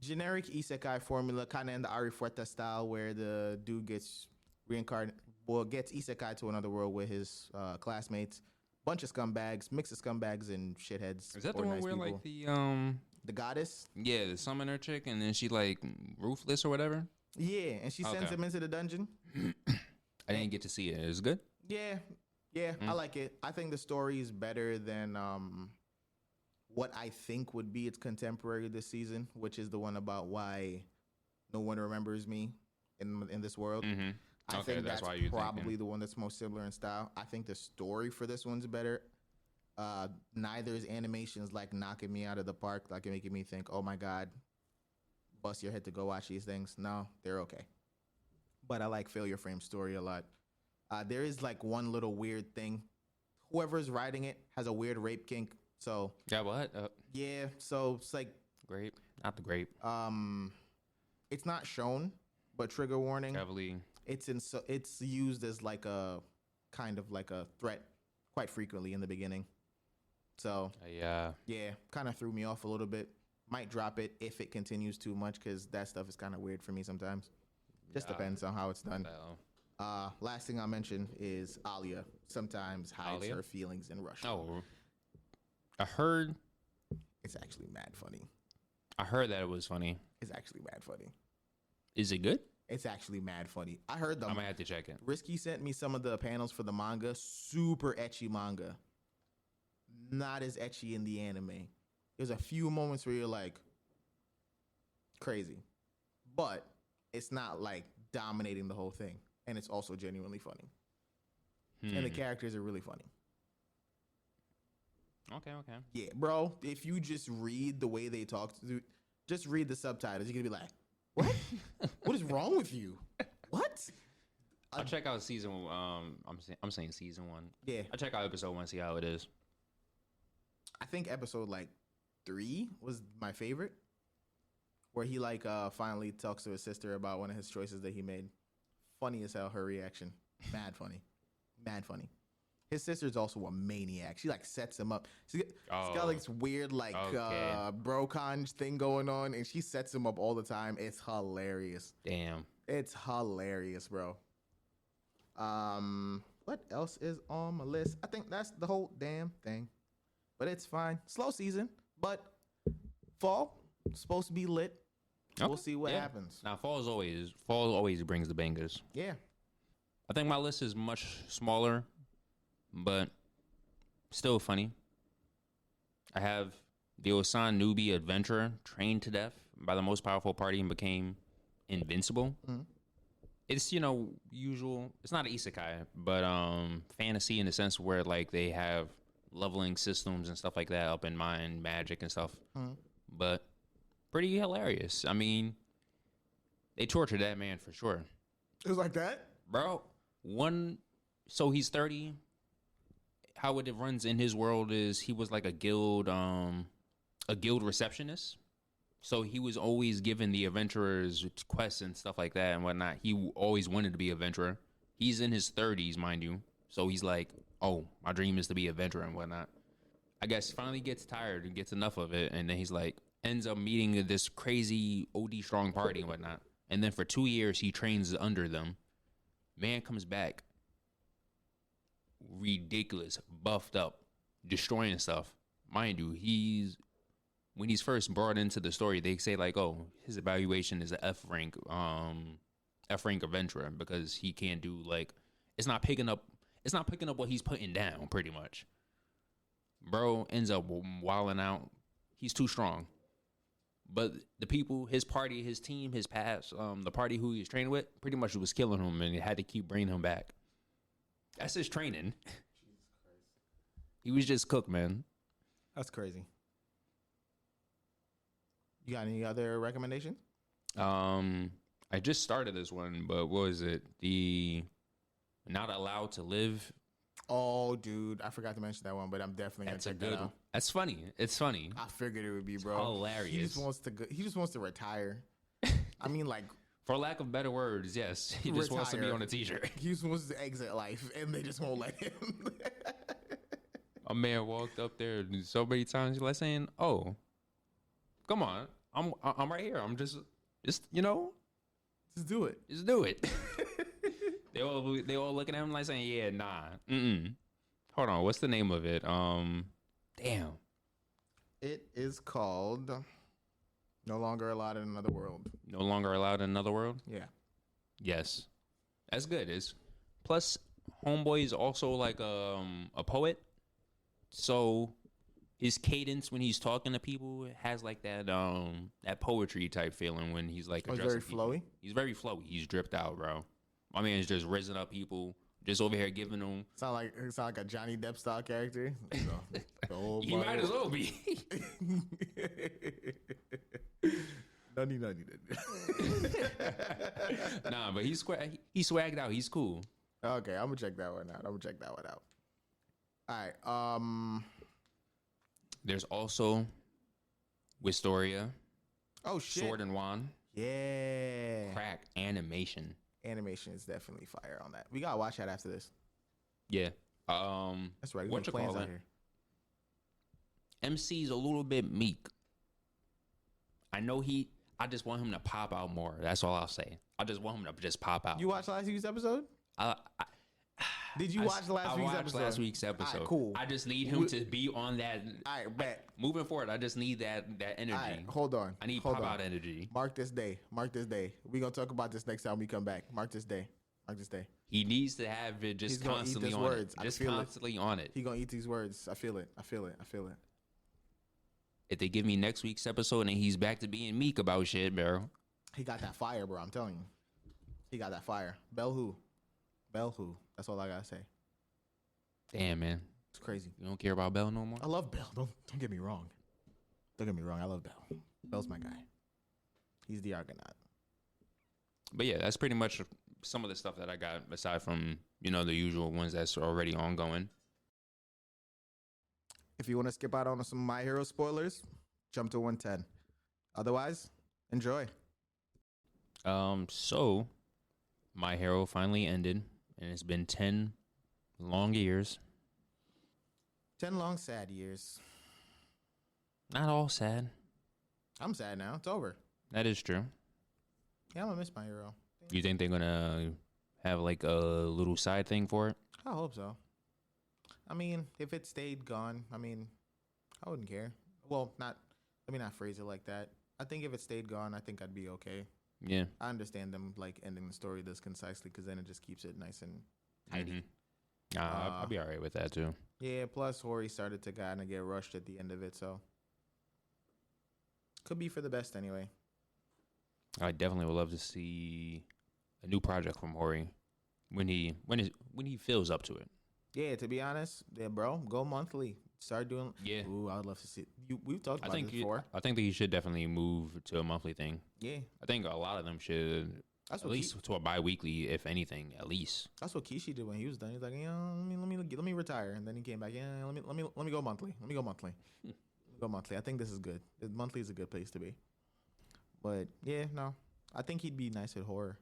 generic isekai formula, kind of in the Arifureta style, where the dude gets gets isekai to another world with his classmates. Bunch of scumbags, mix of scumbags and shitheads. Is that the one nice where people. like the goddess? yeah, the summoner chick, and then she like ruthless or whatever? Yeah, and she sends Okay. him into the dungeon. I didn't get to see it. It was good. Yeah, I like it. I think the story is better than what I think would be its contemporary this season, which is the one about why no one remembers me in this world. I Okay, think that's that's why you're probably thinking. the one that's most similar in style. I think the story for this one's better. Neither's animations like knocking me out of the park, like making me think, oh my God, bust your head to go watch these things. No, they're okay. But I like Failure Frame story a lot. There is like one little weird thing. Whoever's writing it has a weird rape kink. So Yeah, what? yeah, so it's like Grape. Not the grape. it's not shown, but trigger warning. Heavily. It's used as like a kind of like a threat quite frequently in the beginning. So Yeah. kind of threw me off a little bit. Might drop it if it continues too much because that stuff is kind of weird for me sometimes. Just depends on how it's done. Last thing I'll mention is Alia sometimes hides Alia? her feelings in Russian. Oh, I heard It's actually mad funny. that it was funny. It's actually mad funny. Is it good? It's actually mad funny. I heard I them. might have to check it. Risky sent me some of the panels for the manga. Super ecchi manga. Not as ecchi in the anime. There's a few moments where you're like, crazy. But it's not like dominating the whole thing. And it's also genuinely funny. And the characters are really funny. Okay. Yeah, bro. If you just read the way they talk, just read the subtitles. You're going to be like, what? What is wrong with you? What? I'll check out season. I'm saying season 1. Yeah, I'll check out episode 1, see how it is. I think episode like 3 was my favorite, where he like finally talks to his sister about one of his choices that he made. Funny as hell, her reaction. Mad funny. Mad funny. His sister's also a maniac. She like sets him up. She's got like this weird like bro-conj thing going on, and she sets him up all the time. It's hilarious. Damn. It's hilarious, bro. What else is on my list? I think that's the whole damn thing. But it's fine. Slow season, but fall supposed to be lit. Okay. We'll see what happens. Now fall always brings the bangers. Yeah. I think my list is much smaller, but still funny. I have the Osan newbie adventurer trained to death by the most powerful party and became invincible. Mm-hmm. It's, usual. It's not an isekai, but fantasy in the sense where like they have leveling systems and stuff like that up in mind, magic and stuff. Mm-hmm. But pretty hilarious. I mean, they tortured that man for sure. It was like that? Bro, so he's 30. How it runs in his world is he was like a guild receptionist. So he was always given the adventurers quests and stuff like that and whatnot. He always wanted to be an adventurer. He's in his 30s, mind you. So he's like, oh, my dream is to be an adventurer and whatnot. I guess finally gets tired and gets enough of it. And then he's like, ends up meeting this crazy OD strong party and whatnot. And then for 2 years, he trains under them. Man comes back. Ridiculous, buffed up, destroying stuff. Mind you, when he's first brought into the story, they say like, oh, his evaluation is an F rank adventurer because he can't do like, it's not picking up what he's putting down pretty much. Bro ends up wilding out. He's too strong. But the people, his party, his team, his past, the party who he was training with, pretty much was killing him, and they had to keep bringing him back. That's his training. Jesus Christ. He was just cooked, man. That's crazy. You got any other recommendations? I just started this one, but what was it? The Not Allowed to Live. Oh, dude, I forgot to mention that one, but I'm definitely gonna check that out. That's funny. It's funny. I figured it would be, bro. It's hilarious. He just wants to retire. I mean, like, for lack of better words, yes, he just wants to be on a t-shirt. He just wants to exit life, and they just won't let him. A man walked up there so many times, he's like saying, "Oh, come on, I'm right here. I'm just just do it. Just do it." They all looking at him like saying, "Yeah, nah, Hold on, what's the name of it? Damn. It is called No Longer Allowed in Another World. No Longer Allowed in Another World? Yeah. Yes. That's good. Plus, Homeboy is also like a poet. So his cadence when he's talking to people has like that poetry type feeling when he's like addressing very people. Flowy? He's very flowy. He's dripped out, bro. My man's just risen up people, just over here giving them. Sound like a Johnny Depp style character. He might as well be. Nutty. Nah, but he's swagged out. He's cool. Okay, I'm gonna check that one out. All right. There's also Wistoria. Oh shit. Sword and Wand. Yeah. Crack animation. Animation is definitely fire on that. We gotta watch that after this. Yeah. That's right. What you call it? MC's a little bit meek. I know I just want him to pop out more. That's all I'll say. I just want him to just pop out. You watched last week's episode? Did you watch last week's episode? I watched last week's episode. Right, cool. I just need him to be on that. All right, bet. Moving forward, I just need that energy. All right, hold on. I need pop-out energy. Mark this day. We're going to talk about this next time we come back. Mark this day. He needs to have it just constantly on it. Just constantly on it. He's going to eat these words. I feel it. If they give me next week's episode and he's back to being meek about shit, bro. He got that fire, bro. I'm telling you. He got that fire. Bell who? That's all I got to say. Damn, man. It's crazy. You don't care about Bell no more? I love Bell. Don't get me wrong. I love Bell. Bell's my guy. He's the Argonaut. But yeah, that's pretty much some of the stuff that I got aside from the usual ones that's already ongoing. If you want to skip out on some My Hero spoilers, jump to 110. Otherwise, enjoy. So My Hero finally ended, and it's been 10 long years. 10 long sad years. Not all sad. I'm sad now. It's over. That is true. Yeah, I'm gonna miss My Hero. You think they're gonna have like a little side thing for it? I hope so. I mean, if it stayed gone, I mean, I wouldn't care. Well, let me not phrase it like that. I think if it stayed gone, I think I'd be okay. Yeah. I understand them like ending the story this concisely because then it just keeps it nice and tidy. I'll be all right with that too. Yeah, plus Hori started to kind of get rushed at the end of it, so could be for the best anyway. I definitely would love to see a new project from Hori when he feels up to it. Yeah, to be honest, yeah, bro, go monthly. Start doing. Yeah. Ooh, I would love to see. We've talked about this before. I think that he should definitely move to a monthly thing. Yeah, I think a lot of them should. At least to a bi-weekly, if anything, at least. That's what Kishi did when he was done. He's like, let me retire, and then he came back. Yeah, let me go monthly. Let me go monthly. Go monthly. I think this is good. Monthly is a good place to be. But yeah, no, I think he'd be nice with horror.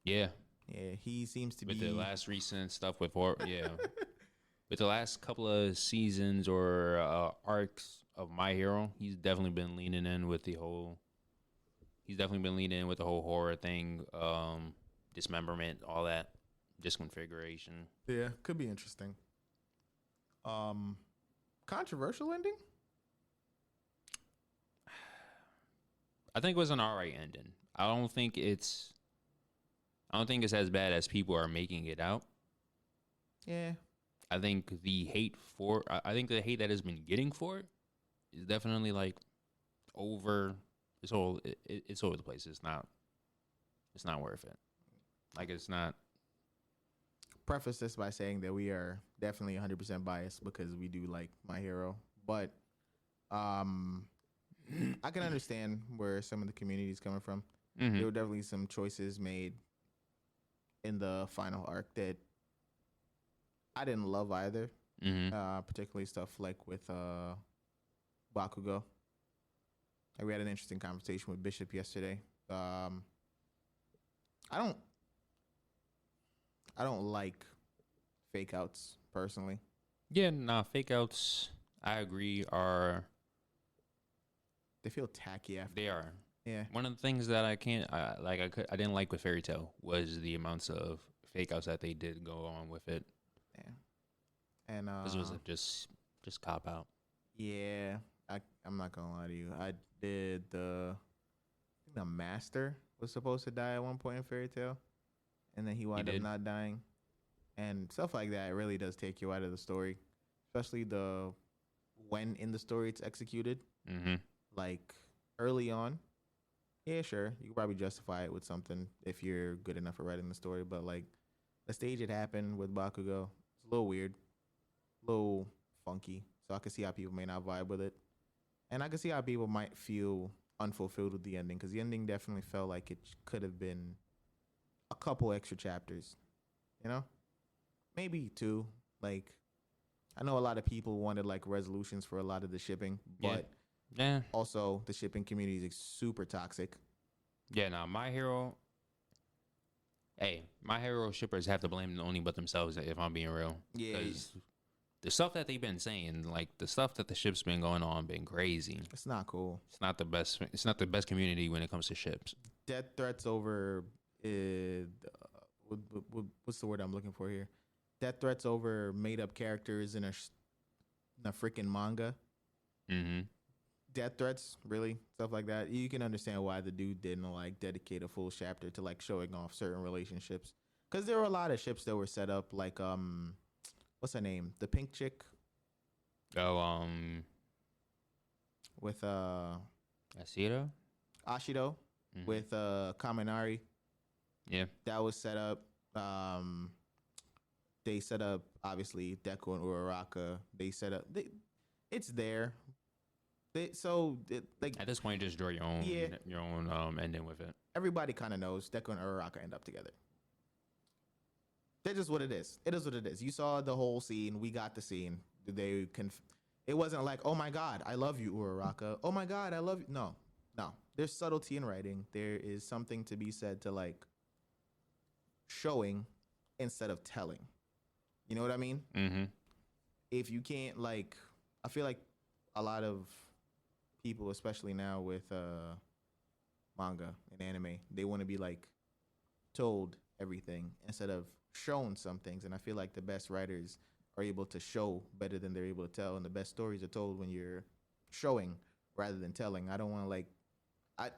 Yeah. Yeah, he seems to be. With the last recent stuff with horror, yeah. With the last couple of seasons or arcs of My Hero, he's definitely been leaning in with the whole. He's definitely been leaning in with the whole horror thing, dismemberment, all that, disconfiguration. Yeah, could be interesting. Controversial ending? I think it was an alright ending. I don't think it's as bad as people are making it out. Yeah. I think the hate that has been getting for it is definitely like over. It's over the place. It's not worth it. Like, it's not. Preface this by saying that we are definitely 100% biased because we do like My Hero, but I can understand where some of the community is coming from. Mm-hmm. There were definitely some choices made in the final arc that I didn't love either. Mm-hmm. Particularly stuff like with Bakugo. Like, we had an interesting conversation with Bishop yesterday. I don't like fake outs personally. Yeah, fake outs, I agree, They feel tacky after. They are. Yeah. One of the things that I didn't like with Fairy Tail was the amounts of fake outs that they did go on with it. Yeah. And this was just cop out. Yeah. I'm not gonna lie to you. I did the master was supposed to die at one point in Fairy Tail, and then he wound up not dying, and stuff like that really does take you out of the story, especially when in the story it's executed. Mm-hmm. Like early on, yeah, sure, you could probably justify it with something if you're good enough at writing the story, but like the stage it happened with Bakugo, it's a little weird, a little funky. So I can see how people may not vibe with it. And I can see how people might feel unfulfilled with the ending, because the ending definitely felt like it could have been a couple extra chapters, maybe two. Like, I know a lot of people wanted like resolutions for a lot of the shipping, but also the shipping community is super toxic. Yeah, now My Hero shippers have to blame only but themselves, if I'm being real. Yeah. The stuff that they've been saying, like the stuff that the ship's been going on, been crazy. It's not cool. It's not the best. It's not the best community when it comes to ships. Death threats over. What's the word I'm looking for here? Death threats over made up characters in a freaking manga. Mm-hmm. Death threats, really, stuff like that. You can understand why the dude didn't like dedicate a full chapter to like showing off certain relationships, because there were a lot of ships that were set up like what's her name? The pink chick. Oh, with Ashido mm-hmm. with Kaminari. Yeah, that was set up. They set up obviously Deku and Uraraka. They set up. It's there. Like at this point, just draw your own ending with it. Everybody kind of knows Deku and Uraraka end up together. That's just what it is. It is what it is. You saw the whole scene. We got the scene. It wasn't like, oh my god, I love you, Uraraka. Oh my god, I love you. No, no. There's subtlety in writing. There is something to be said to like showing instead of telling. You know what I mean? Mm-hmm. If you can't like, I feel like a lot of people, especially now with manga and anime, they want to be like told everything instead of shown some things. And I feel like the best writers are able to show better than they're able to tell, and the best stories are told when you're showing rather than telling. I don't want to like,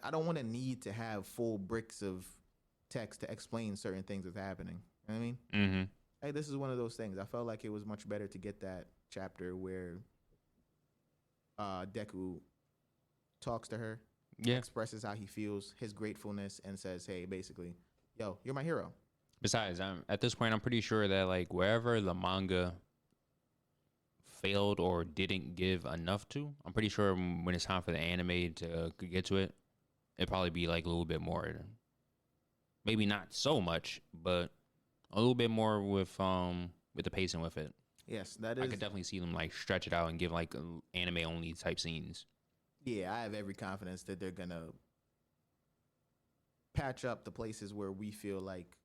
I don't want to need to have full bricks of text to explain certain things that's happening. You know what I mean? Mm-hmm. Hey, this is one of those things. I felt like it was much better to get that chapter where Deku talks to her, expresses how he feels, his gratefulness, and says, hey, basically, yo, you're my hero. Besides, at this point, I'm pretty sure that like wherever the manga failed or didn't give enough to, I'm pretty sure when it's time for the anime to get to it, it'd probably be like a little bit more. Maybe not so much, but a little bit more with the pacing with it. Yes, that is. I could definitely see them like stretch it out and give like anime only type scenes. Yeah, I have every confidence that they're gonna patch up the places where we feel like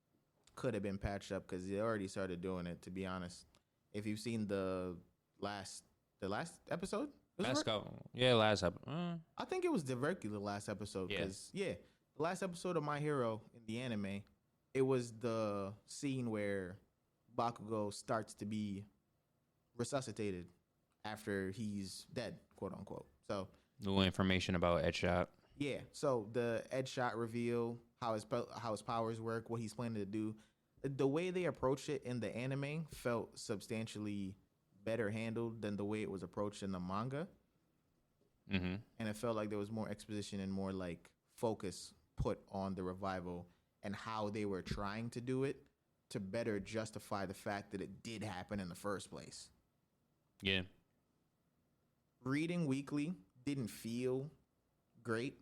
could have been patched up because they already started doing it. To be honest, if you've seen the last episode, Last episode. I think it was directly the last episode because the last episode of My Hero in the anime, it was the scene where Bakugo starts to be resuscitated after he's dead, quote unquote. So little information about Edshot. Yeah, so the Edshot reveal, how his powers work, what he's planning to do, the way they approached it in the anime felt substantially better handled than the way it was approached in the manga. Mm-hmm. And it felt like there was more exposition and more like focus put on the revival and how they were trying to do it to better justify the fact that it did happen in the first place. Yeah. Reading weekly didn't feel great.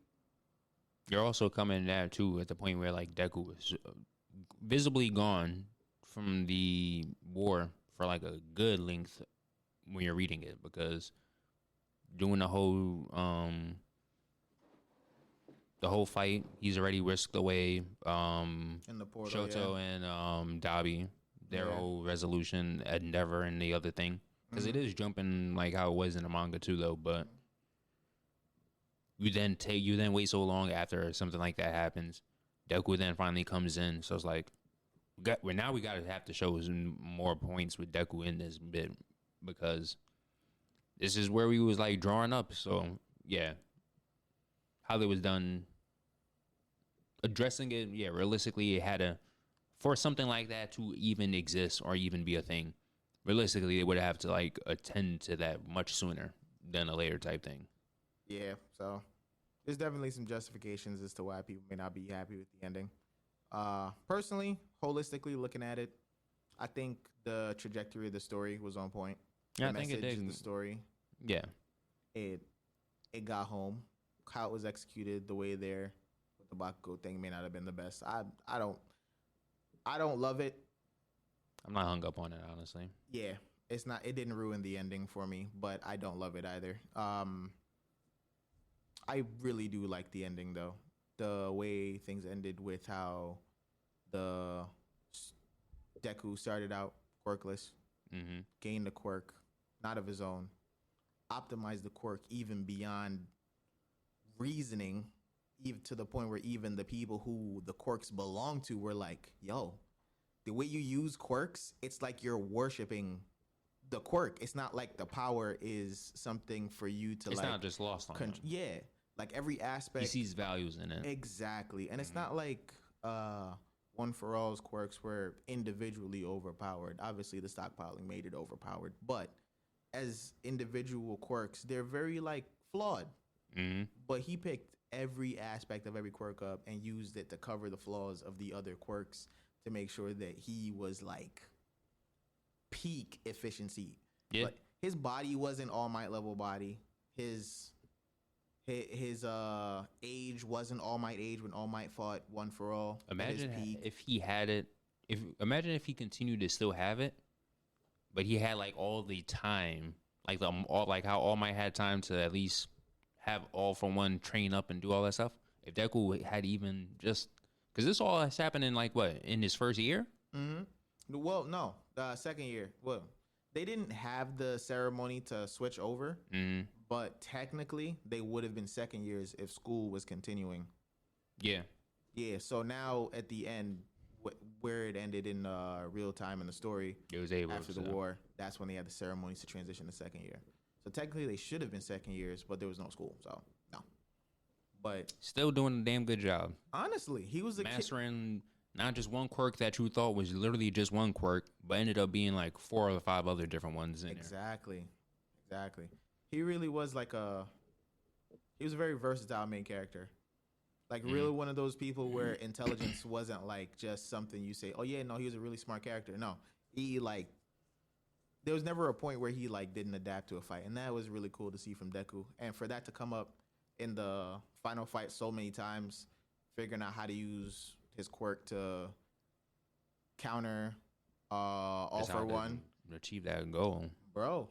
You're also coming there too at the point where like Deku was visibly gone from the war for like a good length when you're reading it, because doing the whole fight, he's already whisked away In the portal, Shoto and Dabi, their whole resolution endeavor and the other thing, because it is jumping like how it was in the manga too though, but you then wait so long after something like that happens. Deku then finally comes in, so it's like we gotta have to show some more points with Deku in this bit, because this is where we was like drawing up. So yeah, how it was done, addressing it, realistically, it had to, for something like that to even exist or even be a thing, realistically they would have to like attend to that much sooner than a later type thing. Yeah, so there's definitely some justifications as to why people may not be happy with the ending. Personally, holistically looking at it, I think the trajectory of the story was on point. Yeah, I think it did. The story, it got home. How it was executed, the way there with the Bakugo thing may not have been the best. I don't love it. I'm not hung up on it, honestly. Yeah, it's not. It didn't ruin the ending for me, but I don't love it either. I really do like the ending though. The way things ended with how the Deku started out quirkless, gained the quirk, not of his own, optimized the quirk even beyond reasoning, even to the point where even the people who the quirks belong to were like, yo, the way you use quirks, it's like you're worshiping the quirk. It's not like the power is something for you to it's like. It's not just lost on him. Yeah. Like every aspect. He sees values in it. Exactly. And it's not like One For All's quirks were individually overpowered. Obviously, the stockpiling made it overpowered. But as individual quirks, they're very like flawed. But he picked every aspect of every quirk up and used it to cover the flaws of the other quirks to make sure that he was like peak efficiency. Yeah. But his body wasn't All Might level body. His age wasn't All Might age when All Might fought One For All. Imagine if he had it if imagine if he continued to still have it, but he had like all the time, like the all like how All Might had time to at least have All for One train up and do all that stuff. If Deku had even just because this all has happened in like what in his first year. Mm-hmm. Well, no, second year. Well, they didn't have the ceremony to switch over, but technically they would have been second years if school was continuing. Yeah. Yeah. So now at the end, where it ended in real time in the story, it was able after the war. That's when they had the ceremonies to transition to second year. So technically they should have been second years, but there was no school, so no. But still doing a damn good job. Honestly, he was mastering not just one quirk that you thought was literally just one quirk, but ended up being like 4 or 5 other different ones in there. Exactly. He really was he was a very versatile main character. Like really one of those people where intelligence wasn't like just something you say, oh yeah, no, he was a really smart character. No, he like, there was never a point where he like didn't adapt to a fight. And that was really cool to see from Deku. And for that to come up in the final fight so many times, figuring out how to use his quirk to counter All for One. Achieve that goal. Bro.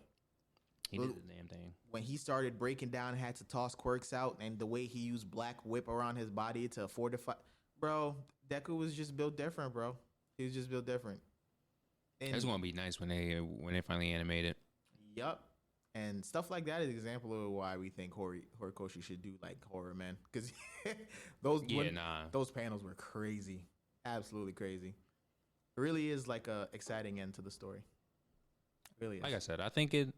He did the damn thing. When he started breaking down, had to toss quirks out, and the way he used Black Whip around his body to fortify. Bro, Deku was just built different, bro. He was just built different. And it's going to be nice when they finally animate it. Yup. And stuff like that is an example of why we think Horikoshi should do like horror, man. Because those panels were crazy. Absolutely crazy. It really is like a exciting end to the story. It really is. Like I said, I think it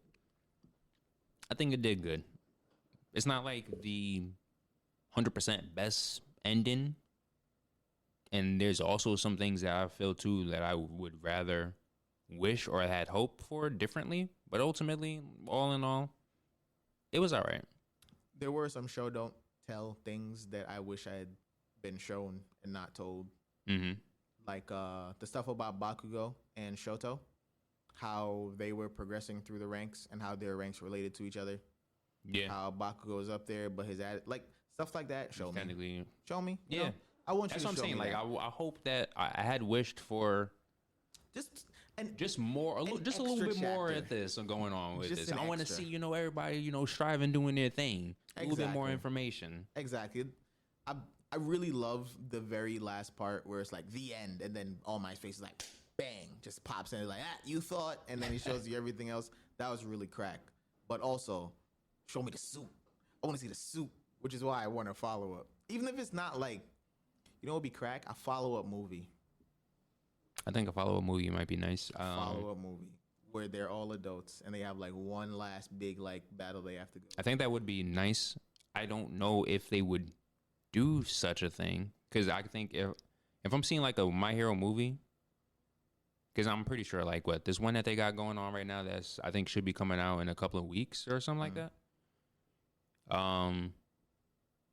did good. It's not like the 100% best ending. And there's also some things that I feel too that I would rather wish or had hoped for differently. But ultimately, all in all, it was all right. There were some show don't tell things that I wish I had been shown and not told. Mm-hmm. Like the stuff about Bakugo and Shoto. How they were progressing through the ranks and how their ranks related to each other. Yeah. How Bakugo is up there, but his like stuff like that. Show me. Show me. Yeah. Know? I want you That's to what show I'm saying. me. Like I hope that I had wished for just more, a little bit more at this going on with this. I want to see everybody striving, doing their thing. A little bit more information. Exactly. I really love the very last part where it's like the end, and then All Might's face is like, bang, just pops in. It's like, you thought, and then he shows you everything else. That was really crack. But also, show me the suit. I want to see the suit, which is why I want a follow up. Even if it's not like, what would be crack? A follow up movie. I think a follow up movie might be nice. Follow up movie where they're all adults and they have like one last big like battle they have to go. I think that would be nice. I don't know if they would do such a thing because I think if I'm seeing like a My Hero movie. Because I'm pretty sure, like, this one that they got going on right now that's, I think, should be coming out in a couple of weeks or something like that.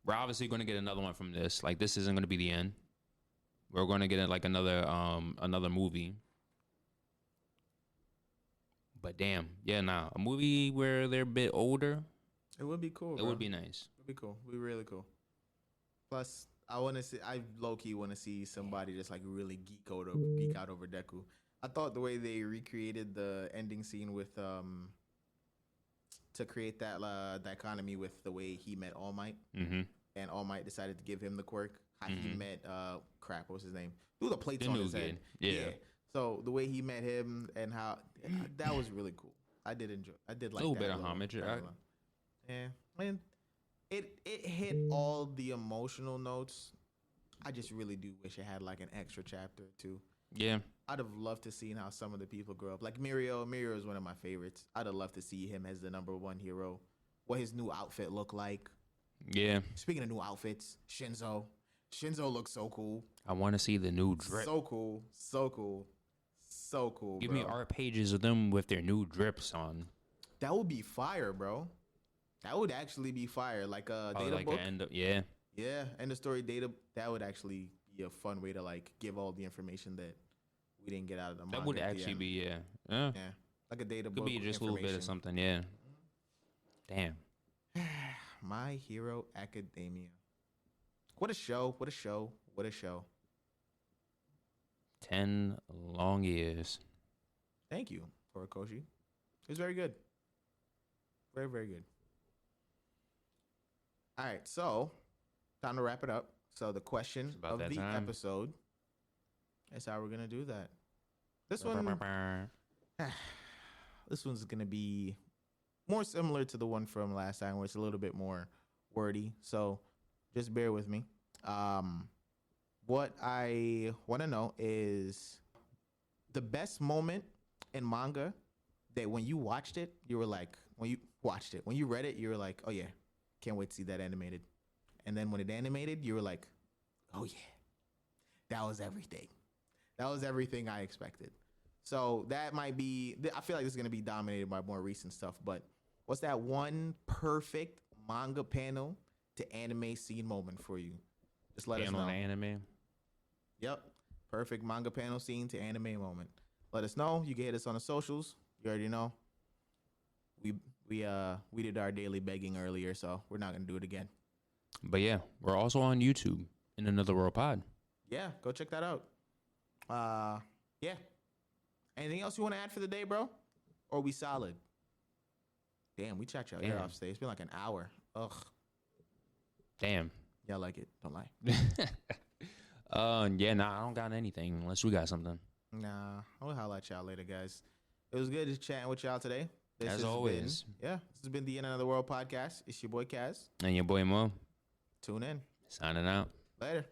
We're obviously going to get another one from this. Like, this isn't going to be the end. We're going to get, like, another movie. But, damn. Yeah, a movie where they're a bit older. It would be cool, It would be nice. It would be cool. It would be really cool. Plus, I low-key want to see somebody just, like, really geek out over Deku. I thought the way they recreated the ending scene with to create that dichotomy with the way he met All Might, and All Might decided to give him the quirk. How he met what was his name? Threw the plates on his head. Yeah. So the way he met him and how that was really cool. I did enjoy. I did like a little that bit of homage. Yeah, and it hit all the emotional notes. I just really do wish it had like an extra chapter too. Yeah. I'd have loved to see how some of the people grow up. Like Mirio is one of my favorites. I'd have loved to see him as the number one hero. What his new outfit looked like. Yeah. Speaking of new outfits, Shinzo looks so cool. I want to see the new drip. So cool. Give me art pages of them with their new drips on. That would be fire, bro. That would actually be fire. Like a data book. Yeah, end of story data. That would actually be a fun way to like give all the information that we didn't get out of the manga. That would actually be yeah, like a data book. Could be just a little bit of something. Yeah. Damn. My Hero Academia. What a show! 10 long years. Thank you, Horikoshi. It was very good. Very, very good. All right, so time to wrap it up. So the question of the episode is how we're gonna do that. This one's gonna be more similar to the one from last time, where it's a little bit more wordy. So just bear with me. What I want to know is the best moment in manga that when you watched it, you were like, when you read it, you were like, oh yeah, can't wait to see that animated. And then when it animated, you were like, oh yeah, that was everything. That was everything I expected. So that might be, I feel like this is going to be dominated by more recent stuff, but what's that one perfect manga panel to anime scene moment for you? Just let us know. Anime. Yep. Perfect manga panel scene to anime moment. Let us know. You can hit us on the socials. You already know. We did our daily begging earlier, so we're not gonna do it again. But yeah, we're also on YouTube in Another World Pod. Yeah, go check that out. Yeah. Anything else you want to add for the day, bro? Or we solid? Damn, we chat your ear off today. It's been like an hour. Ugh. Damn. Yeah, I like it. Don't lie. Yeah, nah, I don't got anything unless we got something. Nah, I'll holler at y'all later, guys. It was good just chatting with y'all today. As always. This has been the In Another World podcast. It's your boy Kaz. And your boy Mo. Tune in. Signing out. Later.